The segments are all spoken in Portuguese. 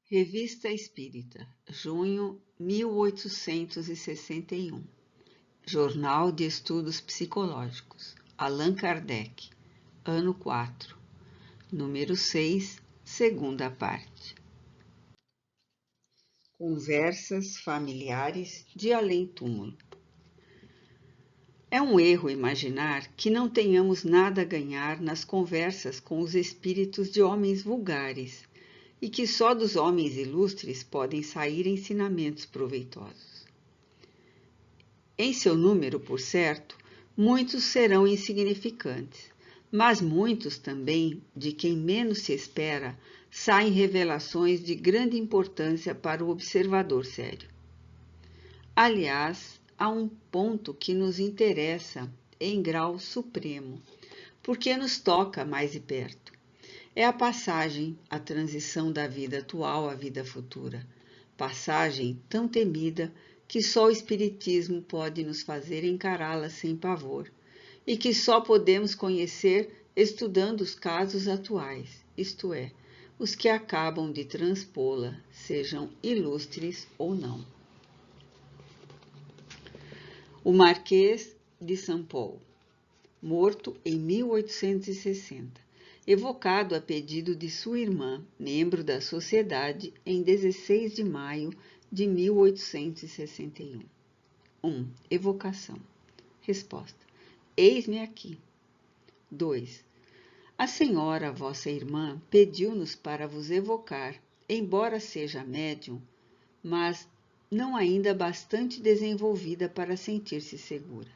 Revista Espírita, junho 1861. Jornal de Estudos Psicológicos, Allan Kardec, ano 4, número 6, segunda parte. Conversas familiares de além-túmulo. É um erro imaginar que não tenhamos nada a ganhar nas conversas com os espíritos de homens vulgares e que só dos homens ilustres podem sair ensinamentos proveitosos. Em seu número, por certo, muitos serão insignificantes, mas muitos também, de quem menos se espera, saem revelações de grande importância para o observador sério. Aliás, há um ponto que nos interessa em grau supremo, porque nos toca mais de perto. É a passagem, a transição da vida atual à vida futura, passagem tão temida que só o Espiritismo pode nos fazer encará-la sem pavor, e que só podemos conhecer estudando os casos atuais, isto é, os que acabam de transpô-la, sejam ilustres ou não. O Marquês de São Paulo, morto em 1860, evocado a pedido de sua irmã, membro da Sociedade, em 16 de maio de 1861. 1. Evocação. Resposta. Eis-me aqui. 2. A senhora, vossa irmã, pediu-nos para vos evocar, embora seja médium, mas não ainda bastante desenvolvida para sentir-se segura.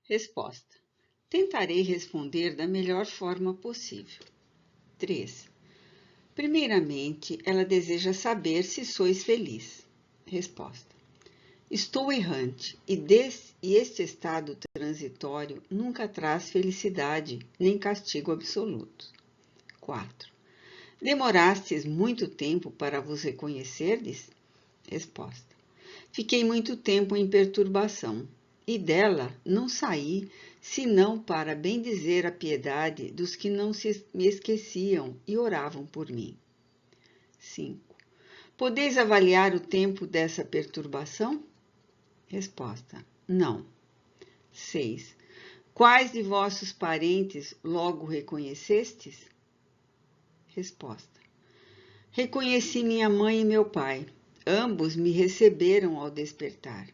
Resposta. Tentarei responder da melhor forma possível. 3. Primeiramente, ela deseja saber se sois feliz. Resposta. Estou errante e este estado transitório nunca traz felicidade nem castigo absoluto. 4. Demorastes muito tempo para vos reconhecerdes? Resposta. Fiquei muito tempo em perturbação e dela não saí senão para bendizer a piedade dos que não me esqueciam e oravam por mim. 5. Podeis avaliar o tempo dessa perturbação? Resposta. Não. 6. Quais de vossos parentes logo reconhecestes? Resposta. Reconheci minha mãe e meu pai. Ambos me receberam ao despertar.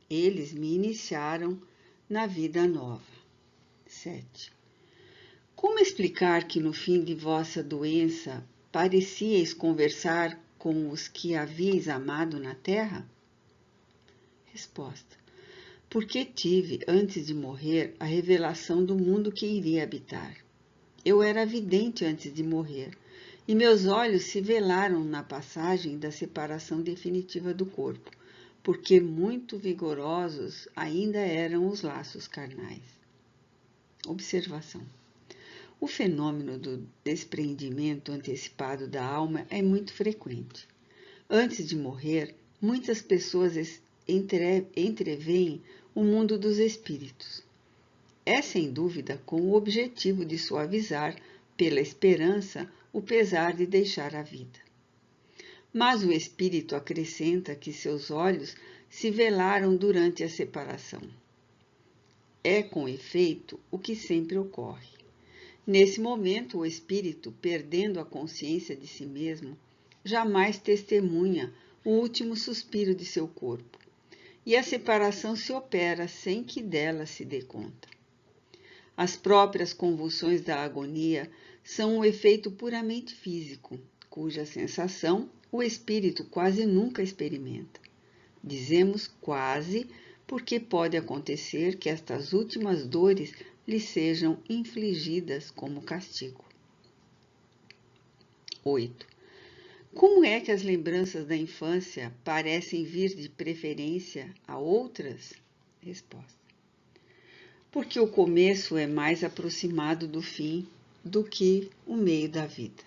Eles me iniciaram na vida nova. 7. Como explicar que no fim de vossa doença parecieis conversar com os que havíeis amado na terra? Resposta. Porque tive, antes de morrer, a revelação do mundo que iria habitar. Eu era vidente antes de morrer, e meus olhos se velaram na passagem da separação definitiva do corpo, porque muito vigorosos ainda eram os laços carnais. Observação. O fenômeno do desprendimento antecipado da alma é muito frequente. Antes de morrer, muitas pessoas entreveem o mundo dos espíritos. É, sem dúvida, com o objetivo de suavizar, pela esperança, o pesar de deixar a vida. Mas o espírito acrescenta que seus olhos se velaram durante a separação. É, com efeito, o que sempre ocorre. Nesse momento, o espírito, perdendo a consciência de si mesmo, jamais testemunha o último suspiro de seu corpo, e a separação se opera sem que dela se dê conta. As próprias convulsões da agonia são um efeito puramente físico, cuja sensação o espírito quase nunca experimenta. Dizemos quase porque pode acontecer que estas últimas dores lhe sejam infligidas como castigo. 8. Como é que as lembranças da infância parecem vir de preferência a outras? Resposta. Porque o começo é mais aproximado do fim do que o meio da vida.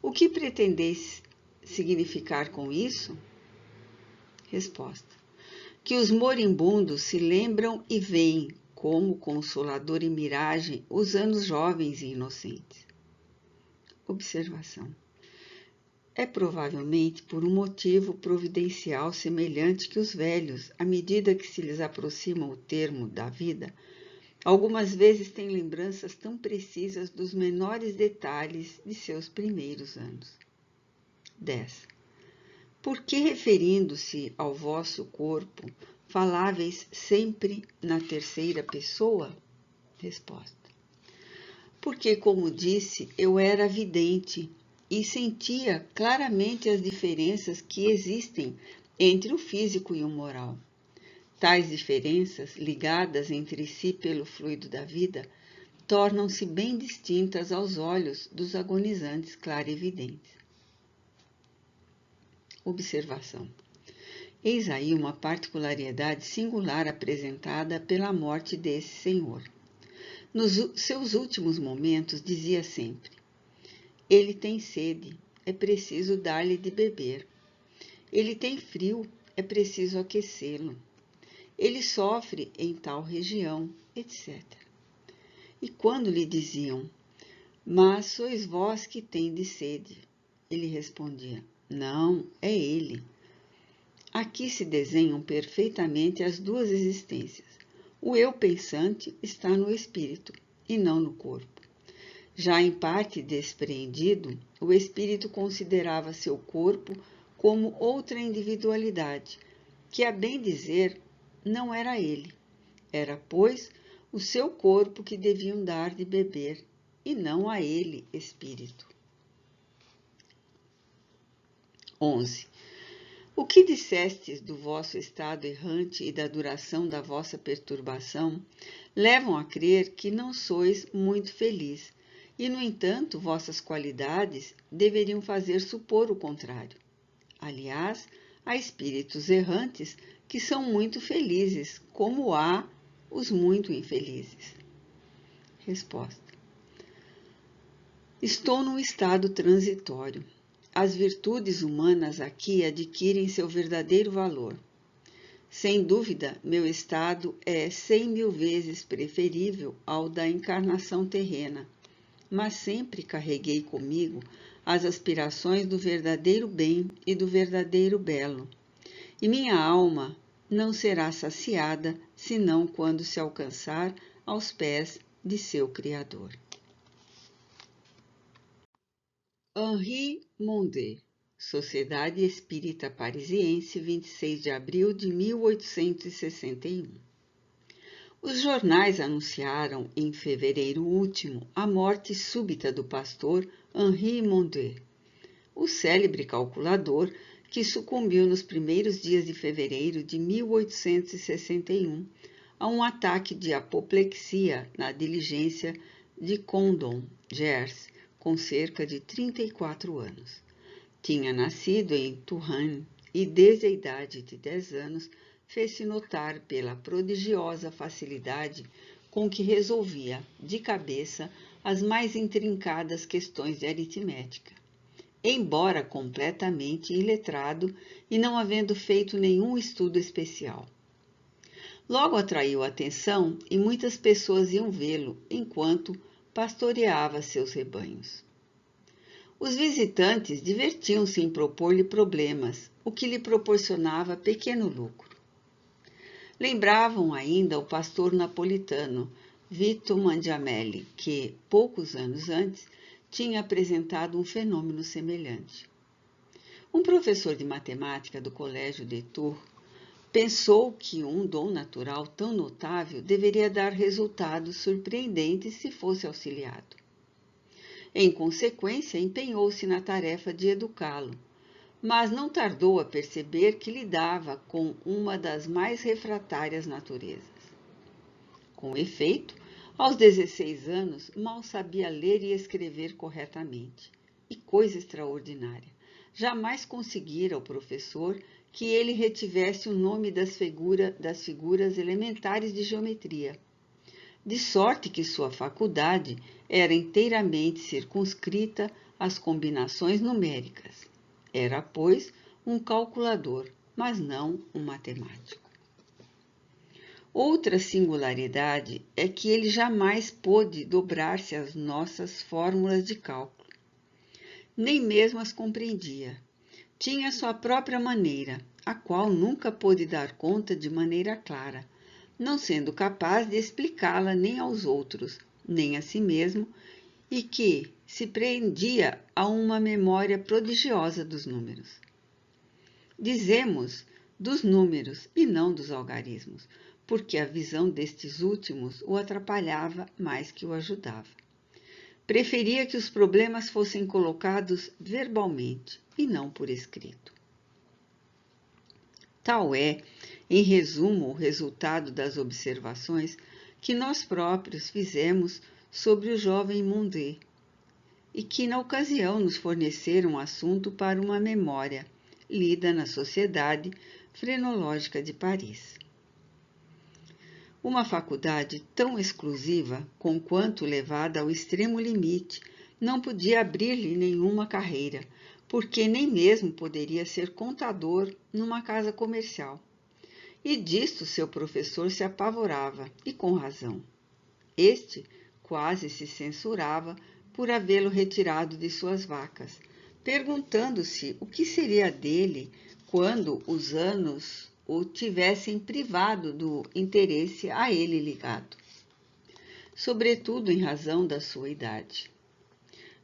O que pretendeis significar com isso? Resposta. Que os moribundos se lembram e veem, como consolador e miragem, os anos jovens e inocentes. Observação. É provavelmente por um motivo providencial semelhante que os velhos, à medida que se lhes aproxima o termo da vida, algumas vezes têm lembranças tão precisas dos menores detalhes de seus primeiros anos. 10. Por que, referindo-se ao vosso corpo, faláveis sempre na terceira pessoa? Resposta. Porque, como disse, eu era vidente e sentia claramente as diferenças que existem entre o físico e o moral. Tais diferenças, ligadas entre si pelo fluido da vida, tornam-se bem distintas aos olhos dos agonizantes clarividentes. Observação. Eis aí uma particularidade singular apresentada pela morte desse senhor. Nos seus últimos momentos dizia sempre: ele tem sede, é preciso dar-lhe de beber. Ele tem frio, é preciso aquecê-lo. Ele sofre em tal região, etc. E quando lhe diziam: mas sois vós que tendes sede, ele respondia: não, é ele. Aqui se desenham perfeitamente as duas existências. O eu pensante está no espírito e não no corpo. Já em parte despreendido, o espírito considerava seu corpo como outra individualidade, que, a bem dizer, não era ele. Era, pois, o seu corpo que deviam dar de beber, e não a ele, espírito. 11. O que dissestes do vosso estado errante e da duração da vossa perturbação levam a crer que não sois muito feliz, e, no entanto, vossas qualidades deveriam fazer supor o contrário. Aliás, há espíritos errantes que são muito felizes, como há os muito infelizes. Resposta. Estou num estado transitório. As virtudes humanas aqui adquirem seu verdadeiro valor. Sem dúvida, meu estado é 100.000 vezes preferível ao da encarnação terrena, mas sempre carreguei comigo as aspirações do verdadeiro bem e do verdadeiro belo, e minha alma não será saciada senão quando se alcançar aos pés de seu Criador. Henri Mondé, Sociedade Espírita Parisiense, 26 de abril de 1861. Os jornais anunciaram, em fevereiro último, a morte súbita do pastor Henri Mondé, o célebre calculador que sucumbiu nos primeiros dias de fevereiro de 1861 a um ataque de apoplexia na diligência de Condom, Gers, com cerca de 34 anos. Tinha nascido em Touraine e, desde a idade de 10 anos, fez-se notar pela prodigiosa facilidade com que resolvia, de cabeça, as mais intrincadas questões de aritmética. Embora completamente iletrado e não havendo feito nenhum estudo especial. Logo atraiu a atenção e muitas pessoas iam vê-lo enquanto pastoreava seus rebanhos. Os visitantes divertiam-se em propor-lhe problemas, o que lhe proporcionava pequeno lucro. Lembravam ainda o pastor napolitano, Vito Mangiamelli, que, poucos anos antes, tinha apresentado um fenômeno semelhante. Um professor de matemática do Colégio de Tours pensou que um dom natural tão notável deveria dar resultados surpreendentes se fosse auxiliado. Em consequência, empenhou-se na tarefa de educá-lo, mas não tardou a perceber que lidava com uma das mais refratárias naturezas. Com efeito, aos 16 anos, mal sabia ler e escrever corretamente. E coisa extraordinária, jamais conseguira o professor que ele retivesse o nome das figuras elementares de geometria, de sorte que sua faculdade era inteiramente circunscrita às combinações numéricas. Era, pois, um calculador, mas não um matemático. Outra singularidade é que ele jamais pôde dobrar-se às nossas fórmulas de cálculo. nem mesmo as compreendia. Tinha sua própria maneira, a qual nunca pôde dar conta de maneira clara, não sendo capaz de explicá-la nem aos outros, nem a si mesmo, e que se prendia a uma memória prodigiosa dos números. Dizemos dos números e não dos algarismos, porque a visão destes últimos o atrapalhava mais que o ajudava. Preferia que os problemas fossem colocados verbalmente e não por escrito. Tal é, em resumo, o resultado das observações que nós próprios fizemos sobre o jovem Mundé e que, na ocasião, nos forneceram assunto para uma memória lida na Sociedade Frenológica de Paris. Uma faculdade tão exclusiva, conquanto levada ao extremo limite, não podia abrir-lhe nenhuma carreira, porque nem mesmo poderia ser contador numa casa comercial. E disto seu professor se apavorava, e com razão. Este quase se censurava por havê-lo retirado de suas vacas, perguntando-se o que seria dele quando os anos o tivessem privado do interesse a ele ligado, sobretudo em razão da sua idade.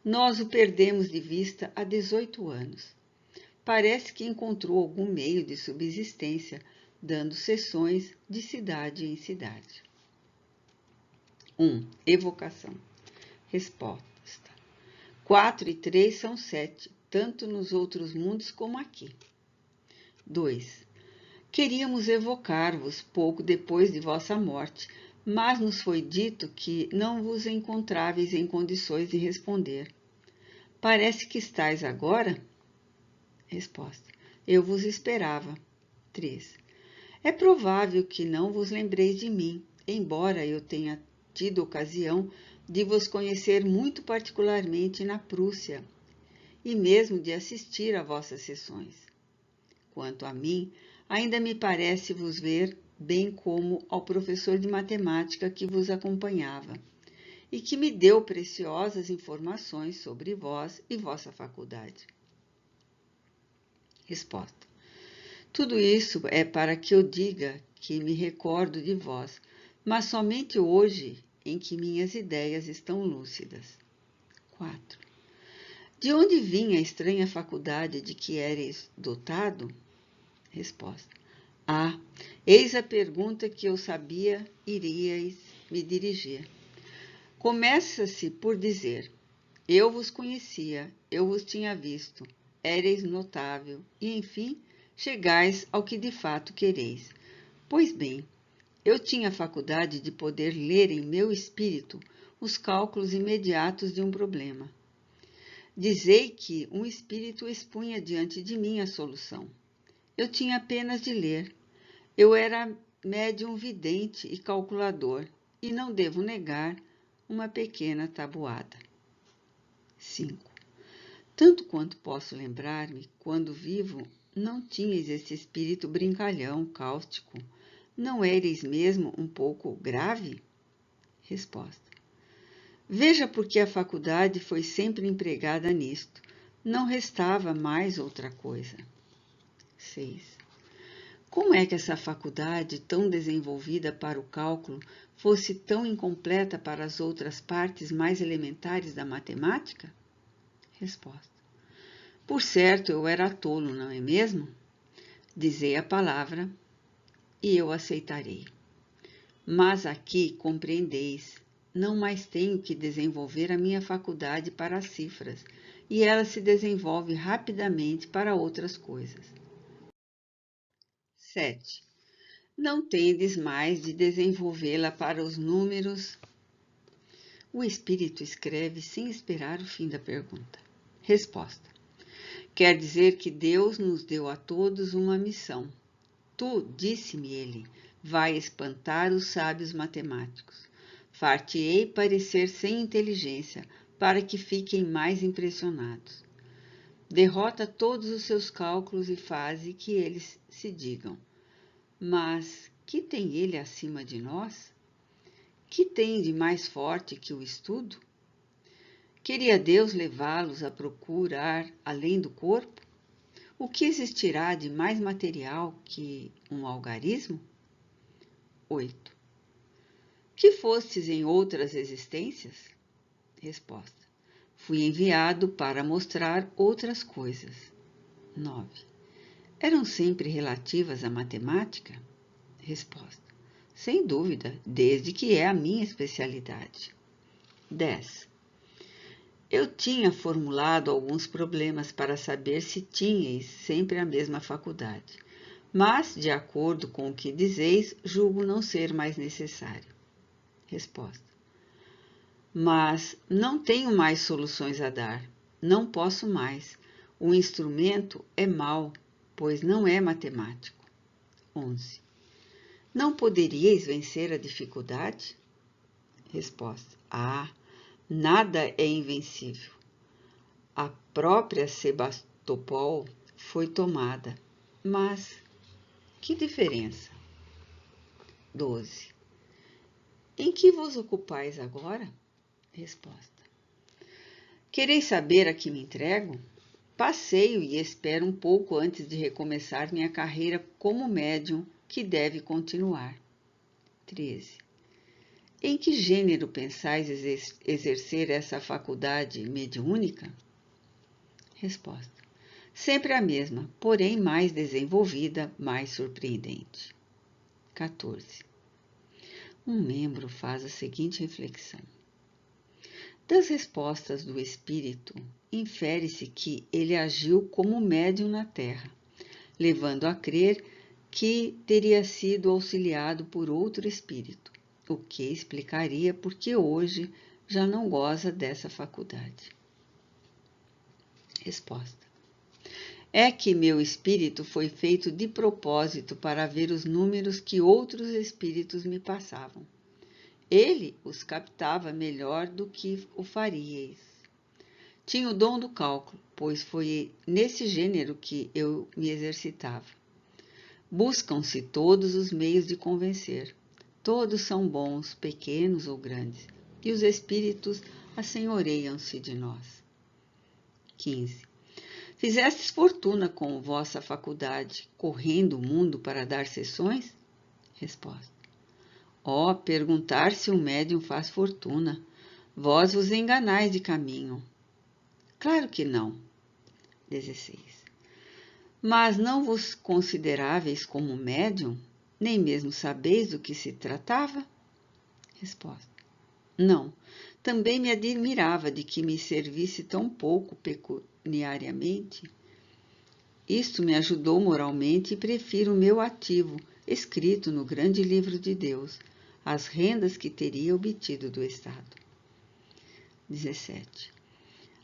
Nós o perdemos de vista há 18 anos. Parece que encontrou algum meio de subsistência, dando sessões de cidade em cidade. 1. Evocação. Resposta. 4 e 3 são 7, tanto nos outros mundos como aqui. 2. Queríamos evocar-vos pouco depois de vossa morte, mas nos foi dito que não vos encontráveis em condições de responder. Parece que estáis agora? Resposta. Eu vos esperava. 3. É provável que não vos lembreis de mim, embora eu tenha tido ocasião de vos conhecer muito particularmente na Prússia, e mesmo de assistir a vossas sessões. Quanto a mim, ainda me parece vos ver, bem como ao professor de matemática que vos acompanhava, e que me deu preciosas informações sobre vós e vossa faculdade. Resposta. Tudo isso é para que eu diga que me recordo de vós, mas somente hoje em que minhas ideias estão lúcidas. 4. De onde vinha a estranha faculdade de que éreis dotado? Resposta. Eis a pergunta que eu sabia iríeis me dirigir. Começa-se por dizer, eu vos conhecia, eu vos tinha visto, éreis notável, e enfim, chegais ao que de fato quereis. Pois bem, eu tinha a faculdade de poder ler em meu espírito os cálculos imediatos de um problema. Dizei que um espírito expunha diante de mim a solução. Eu tinha apenas de ler. Eu era médium vidente e calculador, e não devo negar uma pequena tabuada. 5. Tanto quanto posso lembrar-me, quando vivo, não tinhas esse espírito brincalhão, cáustico. Não éreis mesmo um pouco grave? Resposta. Veja porque a faculdade foi sempre empregada nisto. Não restava mais outra coisa. 6. Como é que essa faculdade, tão desenvolvida para o cálculo, fosse tão incompleta para as outras partes mais elementares da matemática? Resposta. Por certo, eu era tolo, não é mesmo? Dizei a palavra e eu aceitarei. Mas aqui compreendeis, não mais tenho que desenvolver a minha faculdade para as cifras, e ela se desenvolve rapidamente para outras coisas. 7. Não tendes mais de desenvolvê-la para os números. O espírito escreve sem esperar o fim da pergunta. Resposta. Quer dizer que Deus nos deu a todos uma missão. Tu, disse-me ele, vai espantar os sábios matemáticos. Far-te-ei parecer sem inteligência, para que fiquem mais impressionados. Derrota todos os seus cálculos e faze que eles se digam. Mas que tem ele acima de nós? Que tem de mais forte que o estudo? Queria Deus levá-los a procurar além do corpo? O que existirá de mais material que um algarismo? 8. Que fostes em outras existências? Resposta. Fui enviado para mostrar outras coisas. 9. Eram sempre relativas à matemática? Resposta. Sem dúvida, desde que é a minha especialidade. 10. Eu tinha formulado alguns problemas para saber se tinhais sempre a mesma faculdade, mas, de acordo com o que dizeis, julgo não ser mais necessário. Resposta. Mas não tenho mais soluções a dar. Não posso mais. O instrumento é mau, pois não é matemático. 11. Não poderíeis vencer a dificuldade? Resposta. Nada é invencível. A própria Sebastopol foi tomada. Mas que diferença? 12. Em que vos ocupais agora? Resposta. Quereis saber a que me entrego? Passeio e espero um pouco antes de recomeçar minha carreira como médium, que deve continuar. 13. Em que gênero pensais exercer essa faculdade mediúnica? Resposta. Sempre a mesma, porém mais desenvolvida, mais surpreendente. 14. Um membro faz a seguinte reflexão. Das respostas do espírito, infere-se que ele agiu como médium na Terra, levando a crer que teria sido auxiliado por outro espírito, o que explicaria por que hoje já não goza dessa faculdade. Resposta. É que meu espírito foi feito de propósito para ver os números que outros espíritos me passavam. Ele os captava melhor do que o faríeis. Tinha o dom do cálculo, pois foi nesse gênero que eu me exercitava. Buscam-se todos os meios de convencer. Todos são bons, pequenos ou grandes, e os espíritos assenhoreiam-se de nós. 15. Fizestes fortuna com vossa faculdade, correndo o mundo para dar sessões? Resposta. Perguntar se um médium faz fortuna. Vós vos enganais de caminho. Claro que não. 16. Mas não vos consideráveis como médium? Nem mesmo sabeis do que se tratava? Resposta. Não. Também me admirava de que me servisse tão pouco pecuniariamente. Isto me ajudou moralmente e prefiro o meu ativo, escrito no grande livro de Deus, as rendas que teria obtido do Estado. 17.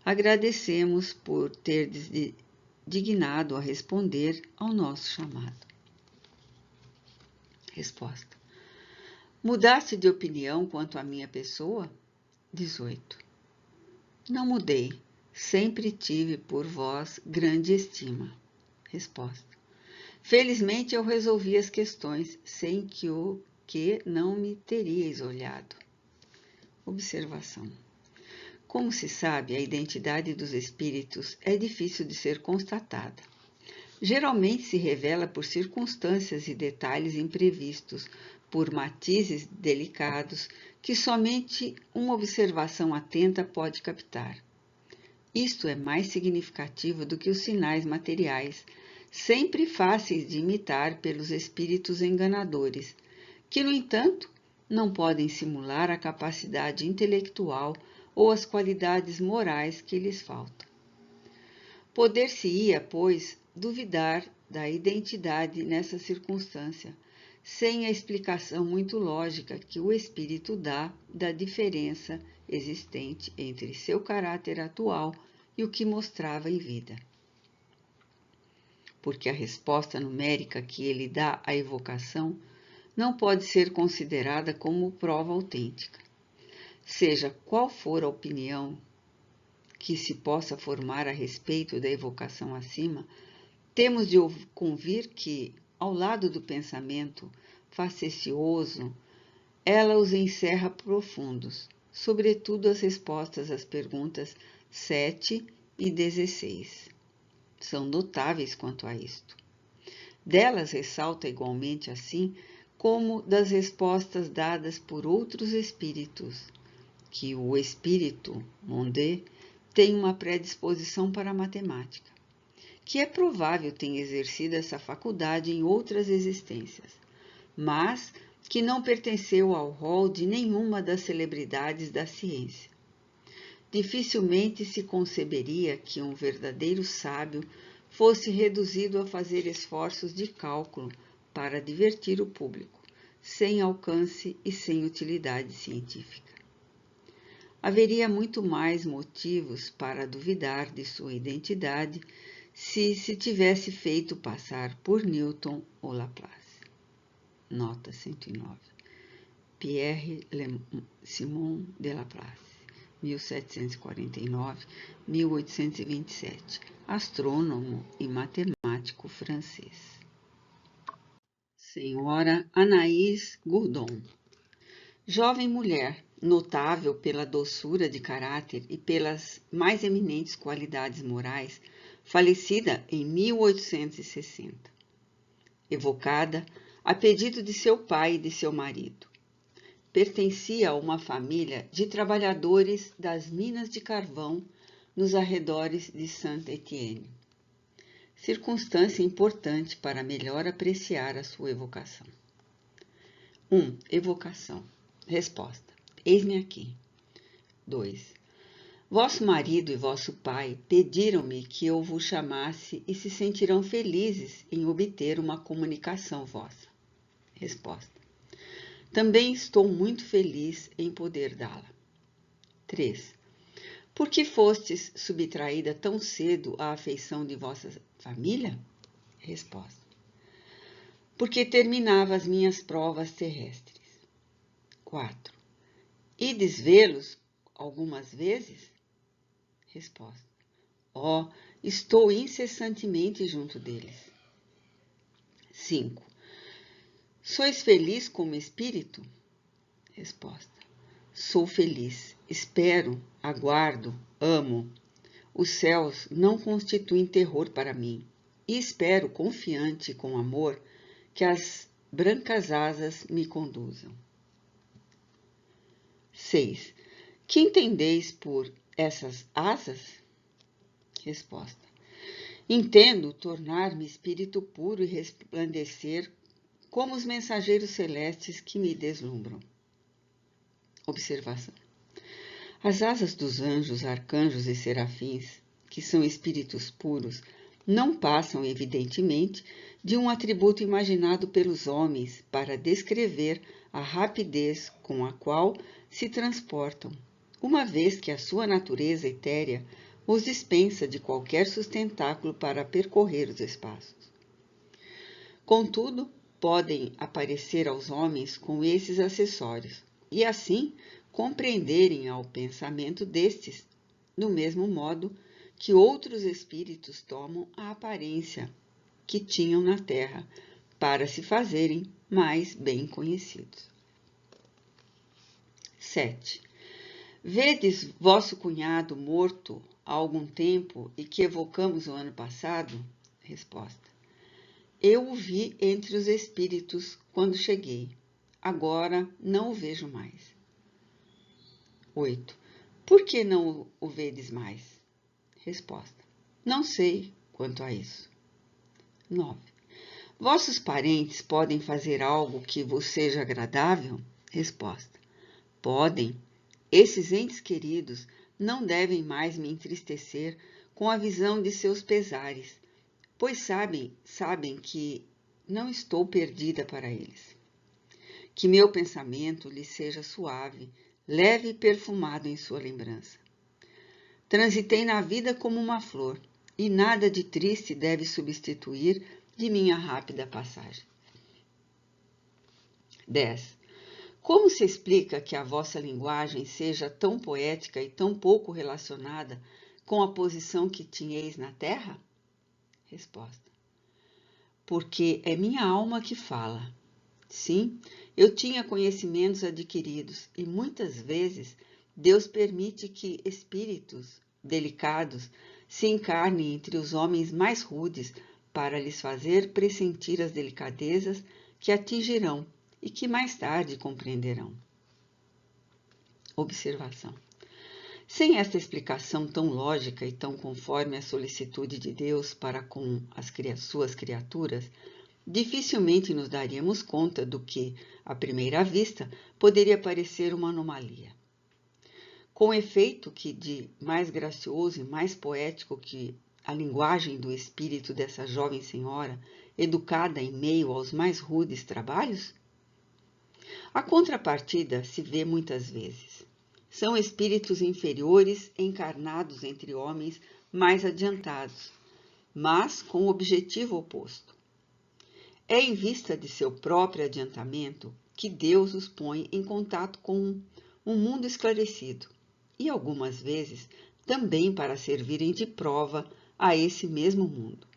Agradecemos por terdes dignado a responder ao nosso chamado. Resposta. Mudaste de opinião quanto à minha pessoa? 18. Não mudei. Sempre tive por vós grande estima. Resposta. Felizmente eu resolvi as questões sem que não me teríeis olhado. Observação. Como se sabe, a identidade dos espíritos é difícil de ser constatada. Geralmente se revela por circunstâncias e detalhes imprevistos, por matizes delicados que somente uma observação atenta pode captar. Isto é mais significativo do que os sinais materiais, sempre fáceis de imitar pelos espíritos enganadores, que, no entanto, não podem simular a capacidade intelectual ou as qualidades morais que lhes faltam. Poder-se-ia, pois, duvidar da identidade nessa circunstância, sem a explicação muito lógica que o espírito dá da diferença existente entre seu caráter atual e o que mostrava em vida. Porque a resposta numérica que ele dá à evocação não pode ser considerada como prova autêntica. Seja qual for a opinião que se possa formar a respeito da evocação acima, temos de convir que, ao lado do pensamento facecioso, ela os encerra profundos, sobretudo as respostas às perguntas 7 e 16. São notáveis quanto a isto. Delas ressalta igualmente assim como das respostas dadas por outros espíritos, que o espírito, Mondé, tem uma predisposição para a matemática, que é provável tenha exercido essa faculdade em outras existências, mas que não pertenceu ao rol de nenhuma das celebridades da ciência. Dificilmente se conceberia que um verdadeiro sábio fosse reduzido a fazer esforços de cálculo para divertir o público, sem alcance e sem utilidade científica. Haveria muito mais motivos para duvidar de sua identidade se tivesse feito passar por Newton ou Laplace. Nota 109. Pierre-Simon de Laplace, 1749-1827, astrônomo e matemático francês. Senhora Anaïs Gourdon, jovem mulher, notável pela doçura de caráter e pelas mais eminentes qualidades morais, falecida em 1860. Evocada a pedido de seu pai e de seu marido. Pertencia a uma família de trabalhadores das minas de carvão nos arredores de Saint-Étienne. Circunstância importante para melhor apreciar a sua evocação. 1. Evocação. Resposta. Eis-me aqui. 2. Vosso marido e vosso pai pediram-me que eu vos chamasse e se sentirão felizes em obter uma comunicação vossa. Resposta. Também estou muito feliz em poder dá-la. 3. Por que fostes subtraída tão cedo à afeição de vossa família? Resposta. Porque terminava as minhas provas terrestres. 4. Ides vê-los algumas vezes? Resposta. Estou incessantemente junto deles. 5. Sois feliz como espírito? Resposta. Sou feliz, espero, aguardo, amo. Os céus não constituem terror para mim, e espero, confiante e com amor, que as brancas asas me conduzam. 6. Que entendeis por essas asas? Resposta. Entendo tornar-me espírito puro e resplandecer como os mensageiros celestes que me deslumbram. Observação. As asas dos anjos, arcanjos e serafins, que são espíritos puros, não passam, evidentemente, de um atributo imaginado pelos homens para descrever a rapidez com a qual se transportam, uma vez que a sua natureza etérea os dispensa de qualquer sustentáculo para percorrer os espaços. Contudo, podem aparecer aos homens com esses acessórios, e assim compreenderem ao pensamento destes, do mesmo modo que outros espíritos tomam a aparência que tinham na terra, para se fazerem mais bem conhecidos. 7. Vedes vosso cunhado morto há algum tempo e que evocamos o ano passado? Resposta. Eu o vi entre os espíritos quando cheguei. Agora não o vejo mais. 8. Por que não o vedes mais? Resposta. Não sei quanto a isso. 9. Vossos parentes podem fazer algo que vos seja agradável? Resposta. Podem. Esses entes queridos não devem mais me entristecer com a visão de seus pesares, pois sabem que não estou perdida para eles. Que meu pensamento lhes seja suave, leve e perfumado em sua lembrança. Transitei na vida como uma flor, e nada de triste deve substituir de minha rápida passagem. 10. Como se explica que a vossa linguagem seja tão poética e tão pouco relacionada com a posição que tinheis na terra? Resposta. Porque é minha alma que fala. Sim, eu tinha conhecimentos adquiridos e muitas vezes Deus permite que espíritos delicados se encarnem entre os homens mais rudes para lhes fazer pressentir as delicadezas que atingirão e que mais tarde compreenderão. Observação. Sem esta explicação tão lógica e tão conforme à solicitude de Deus para com as suas criaturas, dificilmente nos daríamos conta do que, à primeira vista, poderia parecer uma anomalia. Com efeito que de mais gracioso e mais poético que a linguagem do espírito dessa jovem senhora, educada em meio aos mais rudes trabalhos? A contrapartida se vê muitas vezes. São espíritos inferiores encarnados entre homens mais adiantados, mas com o objetivo oposto. É em vista de seu próprio adiantamento que Deus os põe em contato com um mundo esclarecido, e algumas vezes também para servirem de prova a esse mesmo mundo.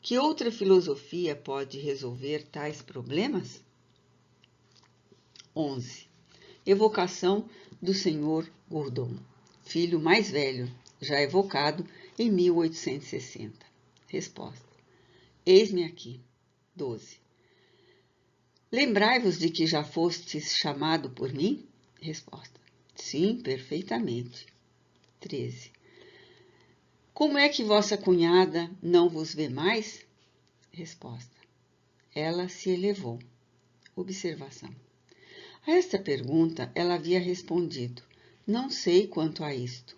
Que outra filosofia pode resolver tais problemas? 11. Evocação do Sr. Gourdon, filho mais velho, já evocado em 1860. Resposta. Eis-me aqui. 12. Lembrai-vos de que já fostes chamado por mim? Resposta. Sim, perfeitamente. 13. Como é que vossa cunhada não vos vê mais? Resposta. Ela se elevou. Observação. A esta pergunta ela havia respondido: não sei quanto a isto.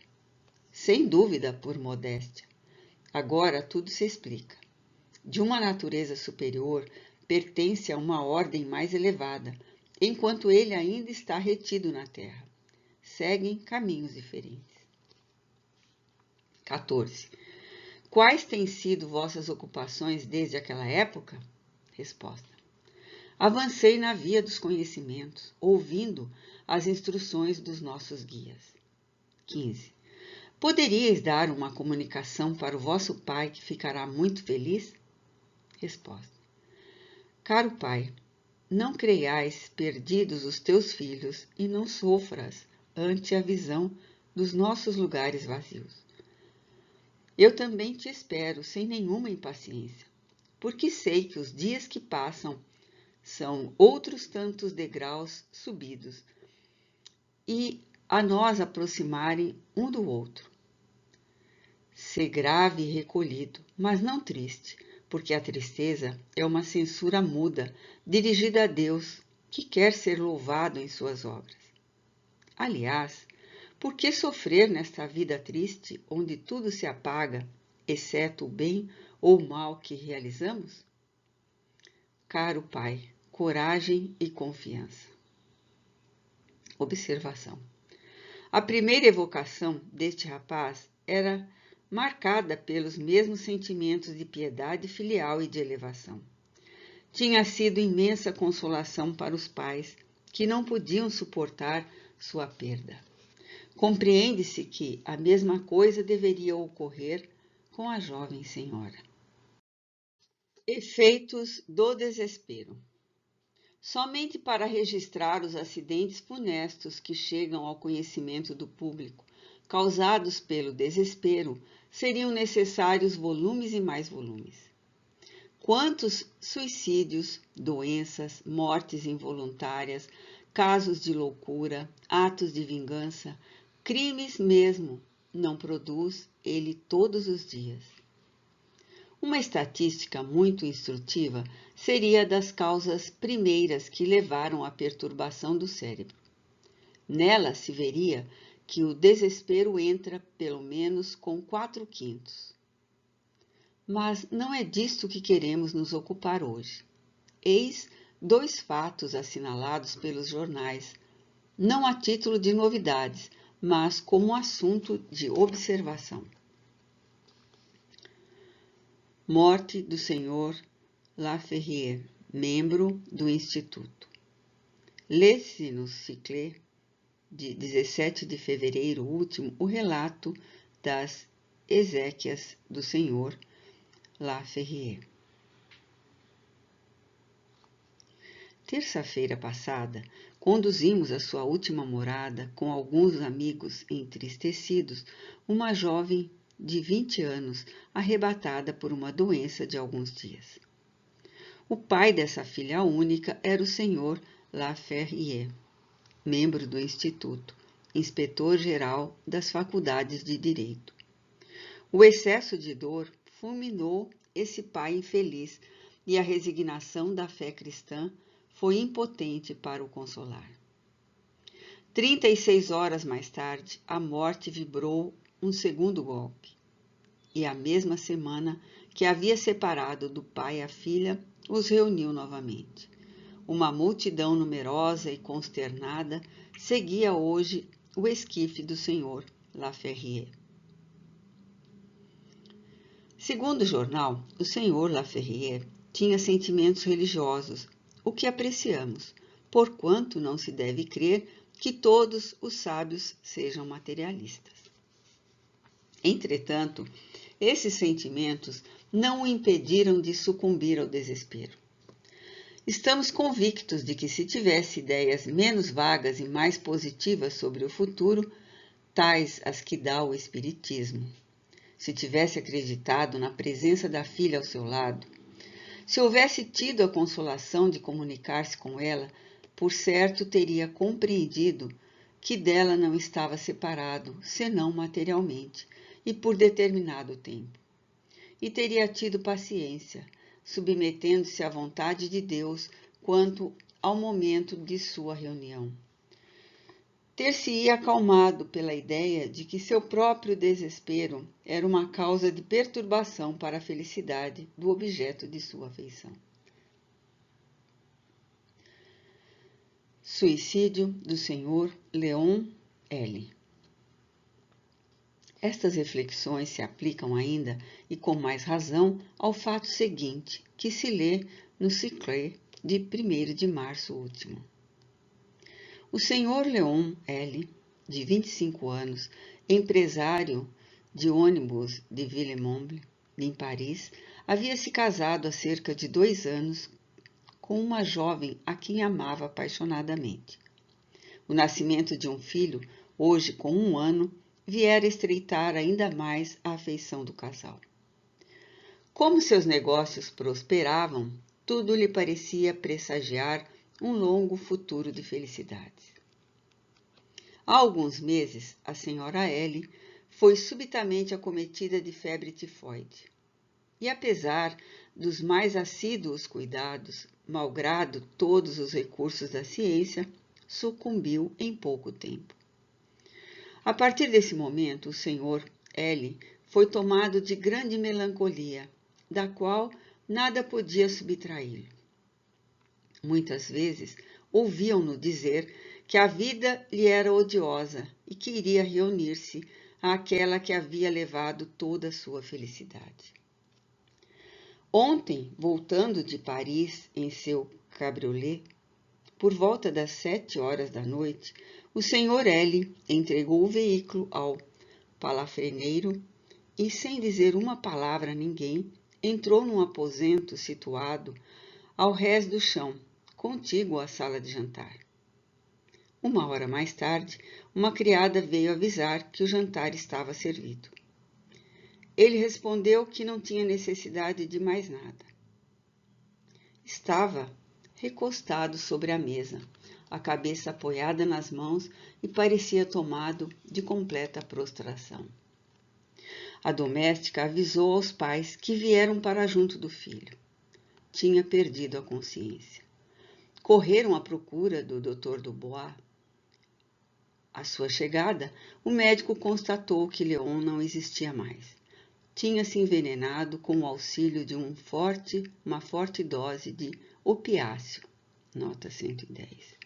Sem dúvida, por modéstia. Agora tudo se explica. De uma natureza superior, pertence a uma ordem mais elevada, enquanto ele ainda está retido na terra. Seguem caminhos diferentes. 14. Quais têm sido vossas ocupações desde aquela época? Resposta. Avancei na via dos conhecimentos, ouvindo as instruções dos nossos guias. 15. Poderíeis dar uma comunicação para o vosso pai que ficará muito feliz? Resposta. Caro pai, não creiais perdidos os teus filhos e não sofras ante a visão dos nossos lugares vazios. Eu também te espero sem nenhuma impaciência, porque sei que os dias que passam são outros tantos degraus subidos e a nós aproximarem um do outro. Sê grave e recolhido, mas não triste, porque a tristeza é uma censura muda dirigida a Deus, que quer ser louvado em suas obras. Aliás, por que sofrer nesta vida triste, onde tudo se apaga, exceto o bem ou o mal que realizamos? Caro pai, coragem e confiança. Observação. A primeira evocação deste rapaz era marcada pelos mesmos sentimentos de piedade filial e de elevação. Tinha sido imensa consolação para os pais, que não podiam suportar sua perda. Compreende-se que a mesma coisa deveria ocorrer com a jovem senhora. Efeitos do desespero. Somente para registrar os acidentes funestos que chegam ao conhecimento do público, causados pelo desespero, seriam necessários volumes e mais volumes. Quantos suicídios, doenças, mortes involuntárias, casos de loucura, atos de vingança, crimes mesmo, não produz ele todos os dias? Uma estatística muito instrutiva seria a das causas primeiras que levaram à perturbação do cérebro. Nela se veria que o desespero entra pelo menos com 4/5. Mas não é disto que queremos nos ocupar hoje. Eis 2 fatos assinalados pelos jornais, não a título de novidades, mas como assunto de observação. Morte do Sr. Laferrière, membro do Instituto. Lê-se no Cycle de 17 de fevereiro último o relato das exéquias do Sr. Laferrière. Terça-feira passada, conduzimos à sua última morada, com alguns amigos entristecidos, uma jovem de 20 anos, arrebatada por uma doença de alguns dias. O pai dessa filha única era o Sr. Laferrier, membro do Instituto, inspetor-geral das faculdades de Direito. O excesso de dor fulminou esse pai infeliz e a resignação da fé cristã foi impotente para o consolar. 36 horas mais tarde, a morte vibrou um segundo golpe. E a mesma semana que havia separado do pai a filha, os reuniu novamente. Uma multidão numerosa e consternada seguia hoje o esquife do Sr. Laferrier. Segundo o jornal, o Sr. Laferrier tinha sentimentos religiosos, o que apreciamos, porquanto não se deve crer que todos os sábios sejam materialistas. Entretanto, esses sentimentos não o impediram de sucumbir ao desespero. Estamos convictos de que se tivesse ideias menos vagas e mais positivas sobre o futuro, tais as que dá o Espiritismo, se tivesse acreditado na presença da filha ao seu lado, se houvesse tido a consolação de comunicar-se com ela, por certo teria compreendido que dela não estava separado, senão materialmente, e por determinado tempo. E teria tido paciência, submetendo-se à vontade de Deus quanto ao momento de sua reunião. Ter-se-ia acalmado pela ideia de que seu próprio desespero era uma causa de perturbação para a felicidade do objeto de sua afeição. Suicídio do Sr. Leon L. Estas reflexões se aplicam ainda, e com mais razão, ao fato seguinte, que se lê no Ciclé de 1º de março último. O Sr. Leon L., de 25 anos, empresário de ônibus de Villemomble, em Paris, havia se casado há cerca de 2 anos com uma jovem a quem amava apaixonadamente. O nascimento de um filho, hoje com 1 ano, viera estreitar ainda mais a afeição do casal. Como seus negócios prosperavam, tudo lhe parecia pressagiar um longo futuro de felicidades. Há alguns meses, a senhora L. foi subitamente acometida de febre tifoide. E apesar dos mais assíduos cuidados, malgrado todos os recursos da ciência, sucumbiu em pouco tempo. A partir desse momento, o senhor L. foi tomado de grande melancolia, da qual nada podia subtraí-lo. Muitas vezes ouviam-no dizer que a vida lhe era odiosa e que iria reunir-se àquela que havia levado toda a sua felicidade. Ontem, voltando de Paris em seu cabriolé, por volta das 7 horas da noite, o senhor L. entregou o veículo ao palafreneiro e, sem dizer uma palavra a ninguém, entrou num aposento situado ao rés do chão, contíguo à sala de jantar. 1 hora mais tarde, uma criada veio avisar que o jantar estava servido. Ele respondeu que não tinha necessidade de mais nada. Estava recostado sobre a mesa, a cabeça apoiada nas mãos e parecia tomado de completa prostração. A doméstica avisou aos pais que vieram para junto do filho. Tinha perdido a consciência. Correram à procura do Dr. Dubois. À sua chegada, o médico constatou que Leon não existia mais. Tinha se envenenado com o auxílio de uma forte dose de opiáceo, nota 110.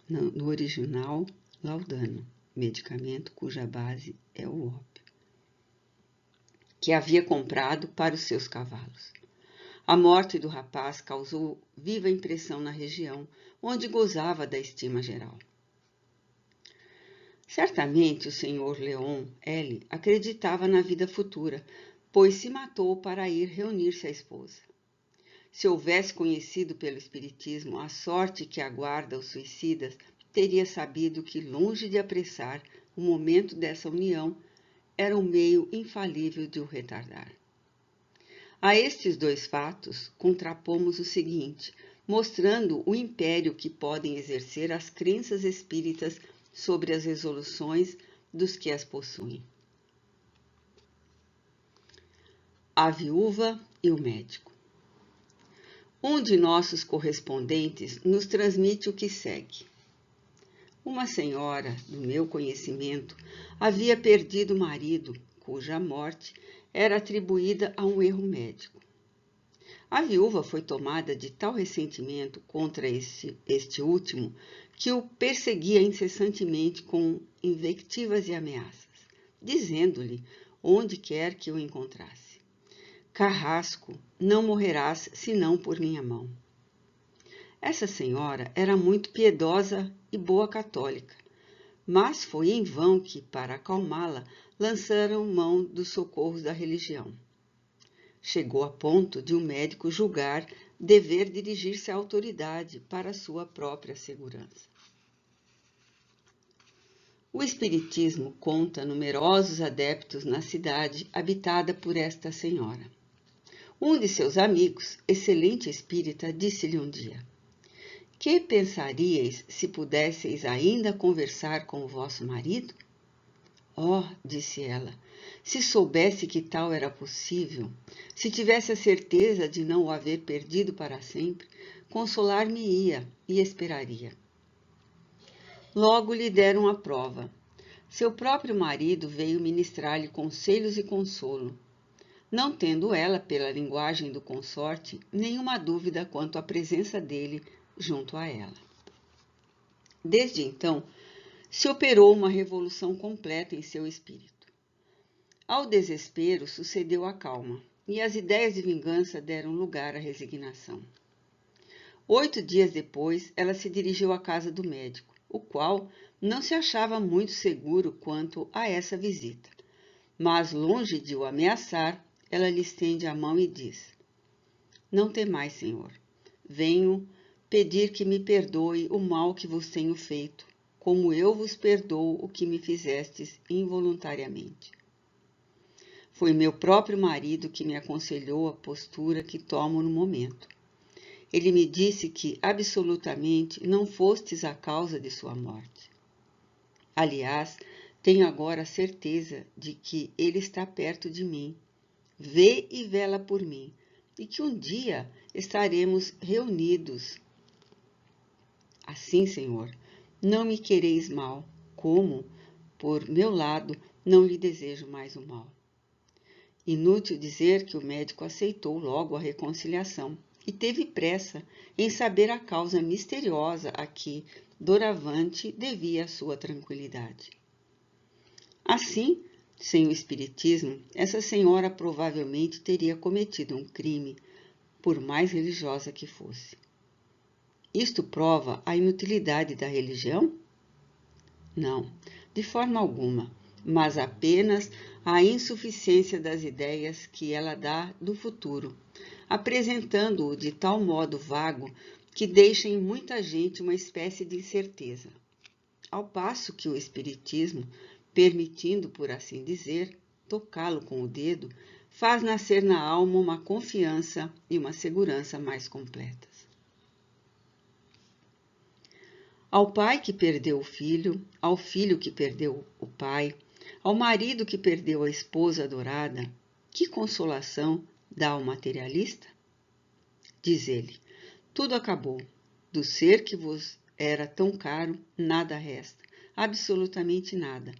No original, laudano, medicamento cuja base é o ópio, que havia comprado para os seus cavalos. A morte do rapaz causou viva impressão na região, onde gozava da estima geral. Certamente o senhor Leon L. acreditava na vida futura, pois se matou para ir reunir-se à esposa. Se houvesse conhecido pelo Espiritismo a sorte que aguarda os suicidas, teria sabido que, longe de apressar o momento dessa união, era um meio infalível de o retardar. A estes dois fatos, contrapomos o seguinte, mostrando o império que podem exercer as crenças espíritas sobre as resoluções dos que as possuem. A viúva e o médico. Um de nossos correspondentes nos transmite o que segue. Uma senhora, do meu conhecimento, havia perdido o marido, cuja morte era atribuída a um erro médico. A viúva foi tomada de tal ressentimento contra este último que o perseguia incessantemente com invectivas e ameaças, dizendo-lhe onde quer que o encontrasse: Carrasco, não morrerás senão por minha mão. Essa senhora era muito piedosa e boa católica, mas foi em vão que, para acalmá-la, lançaram mão dos socorros da religião. Chegou a ponto de um médico julgar dever dirigir-se à autoridade para sua própria segurança. O Espiritismo conta numerosos adeptos na cidade habitada por esta senhora. Um de seus amigos, excelente espírita, disse-lhe um dia: Que pensaríeis se pudesseis ainda conversar com o vosso marido? Oh, disse ela, se soubesse que tal era possível, se tivesse a certeza de não o haver perdido para sempre, consolar-me-ia e esperaria. Logo lhe deram a prova. Seu próprio marido veio ministrar-lhe conselhos e consolo, não tendo ela, pela linguagem do consorte, nenhuma dúvida quanto à presença dele junto a ela. Desde então, se operou uma revolução completa em seu espírito. Ao desespero sucedeu a calma, e as ideias de vingança deram lugar à resignação. 8 dias depois, ela se dirigiu à casa do médico, o qual não se achava muito seguro quanto a essa visita. Mas, longe de o ameaçar, ela lhe estende a mão e diz: Não temais, senhor. Venho pedir que me perdoe o mal que vos tenho feito, como eu vos perdoo o que me fizestes involuntariamente. Foi meu próprio marido que me aconselhou a postura que tomo no momento. Ele me disse que absolutamente não fostes a causa de sua morte. Aliás, tenho agora a certeza de que ele está perto de mim, vê e vela por mim, e que um dia estaremos reunidos. Assim, Senhor, não me quereis mal, como, por meu lado, não lhe desejo mais o mal. Inútil dizer que o médico aceitou logo a reconciliação e teve pressa em saber a causa misteriosa a que doravante devia a sua tranquilidade. Assim, sem o espiritismo, essa senhora provavelmente teria cometido um crime, por mais religiosa que fosse. Isto prova a inutilidade da religião? Não, de forma alguma, mas apenas a insuficiência das ideias que ela dá do futuro, apresentando-o de tal modo vago que deixa em muita gente uma espécie de incerteza. Ao passo que o Espiritismo, permitindo, por assim dizer, tocá-lo com o dedo, faz nascer na alma uma confiança e uma segurança mais completas. Ao pai que perdeu o filho, ao filho que perdeu o pai, ao marido que perdeu a esposa adorada, que consolação dá ao materialista? Diz ele: tudo acabou. Do ser que vos era tão caro, nada resta, absolutamente nada,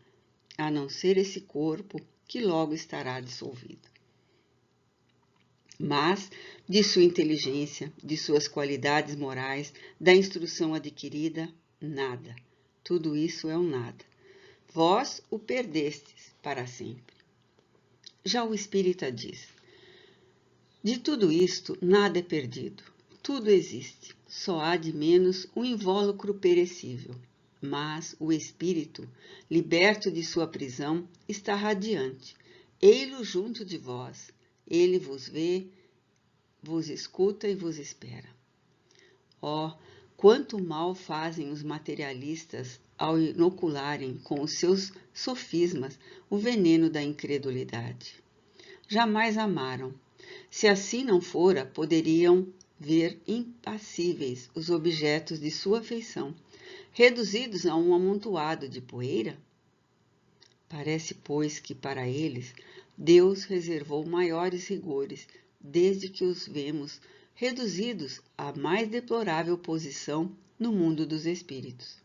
a não ser esse corpo que logo estará dissolvido. Mas, de sua inteligência, de suas qualidades morais, da instrução adquirida, nada. Tudo isso é um nada. Vós o perdestes para sempre. Já o Espírita diz: de tudo isto, nada é perdido. Tudo existe. Só há de menos um invólucro perecível. Mas o Espírito, liberto de sua prisão, está radiante. Ei-lo junto de vós. Ele vos vê vos escuta e vos espera. Ó, quanto mal fazem os materialistas ao inocularem com os seus sofismas o veneno da incredulidade. Jamais amaram. Se assim não fora, poderiam ver impassíveis os objetos de sua afeição, reduzidos a um amontoado de poeira? Parece, pois, que para eles Deus reservou maiores rigores, desde que os vemos reduzidos à mais deplorável posição no mundo dos espíritos.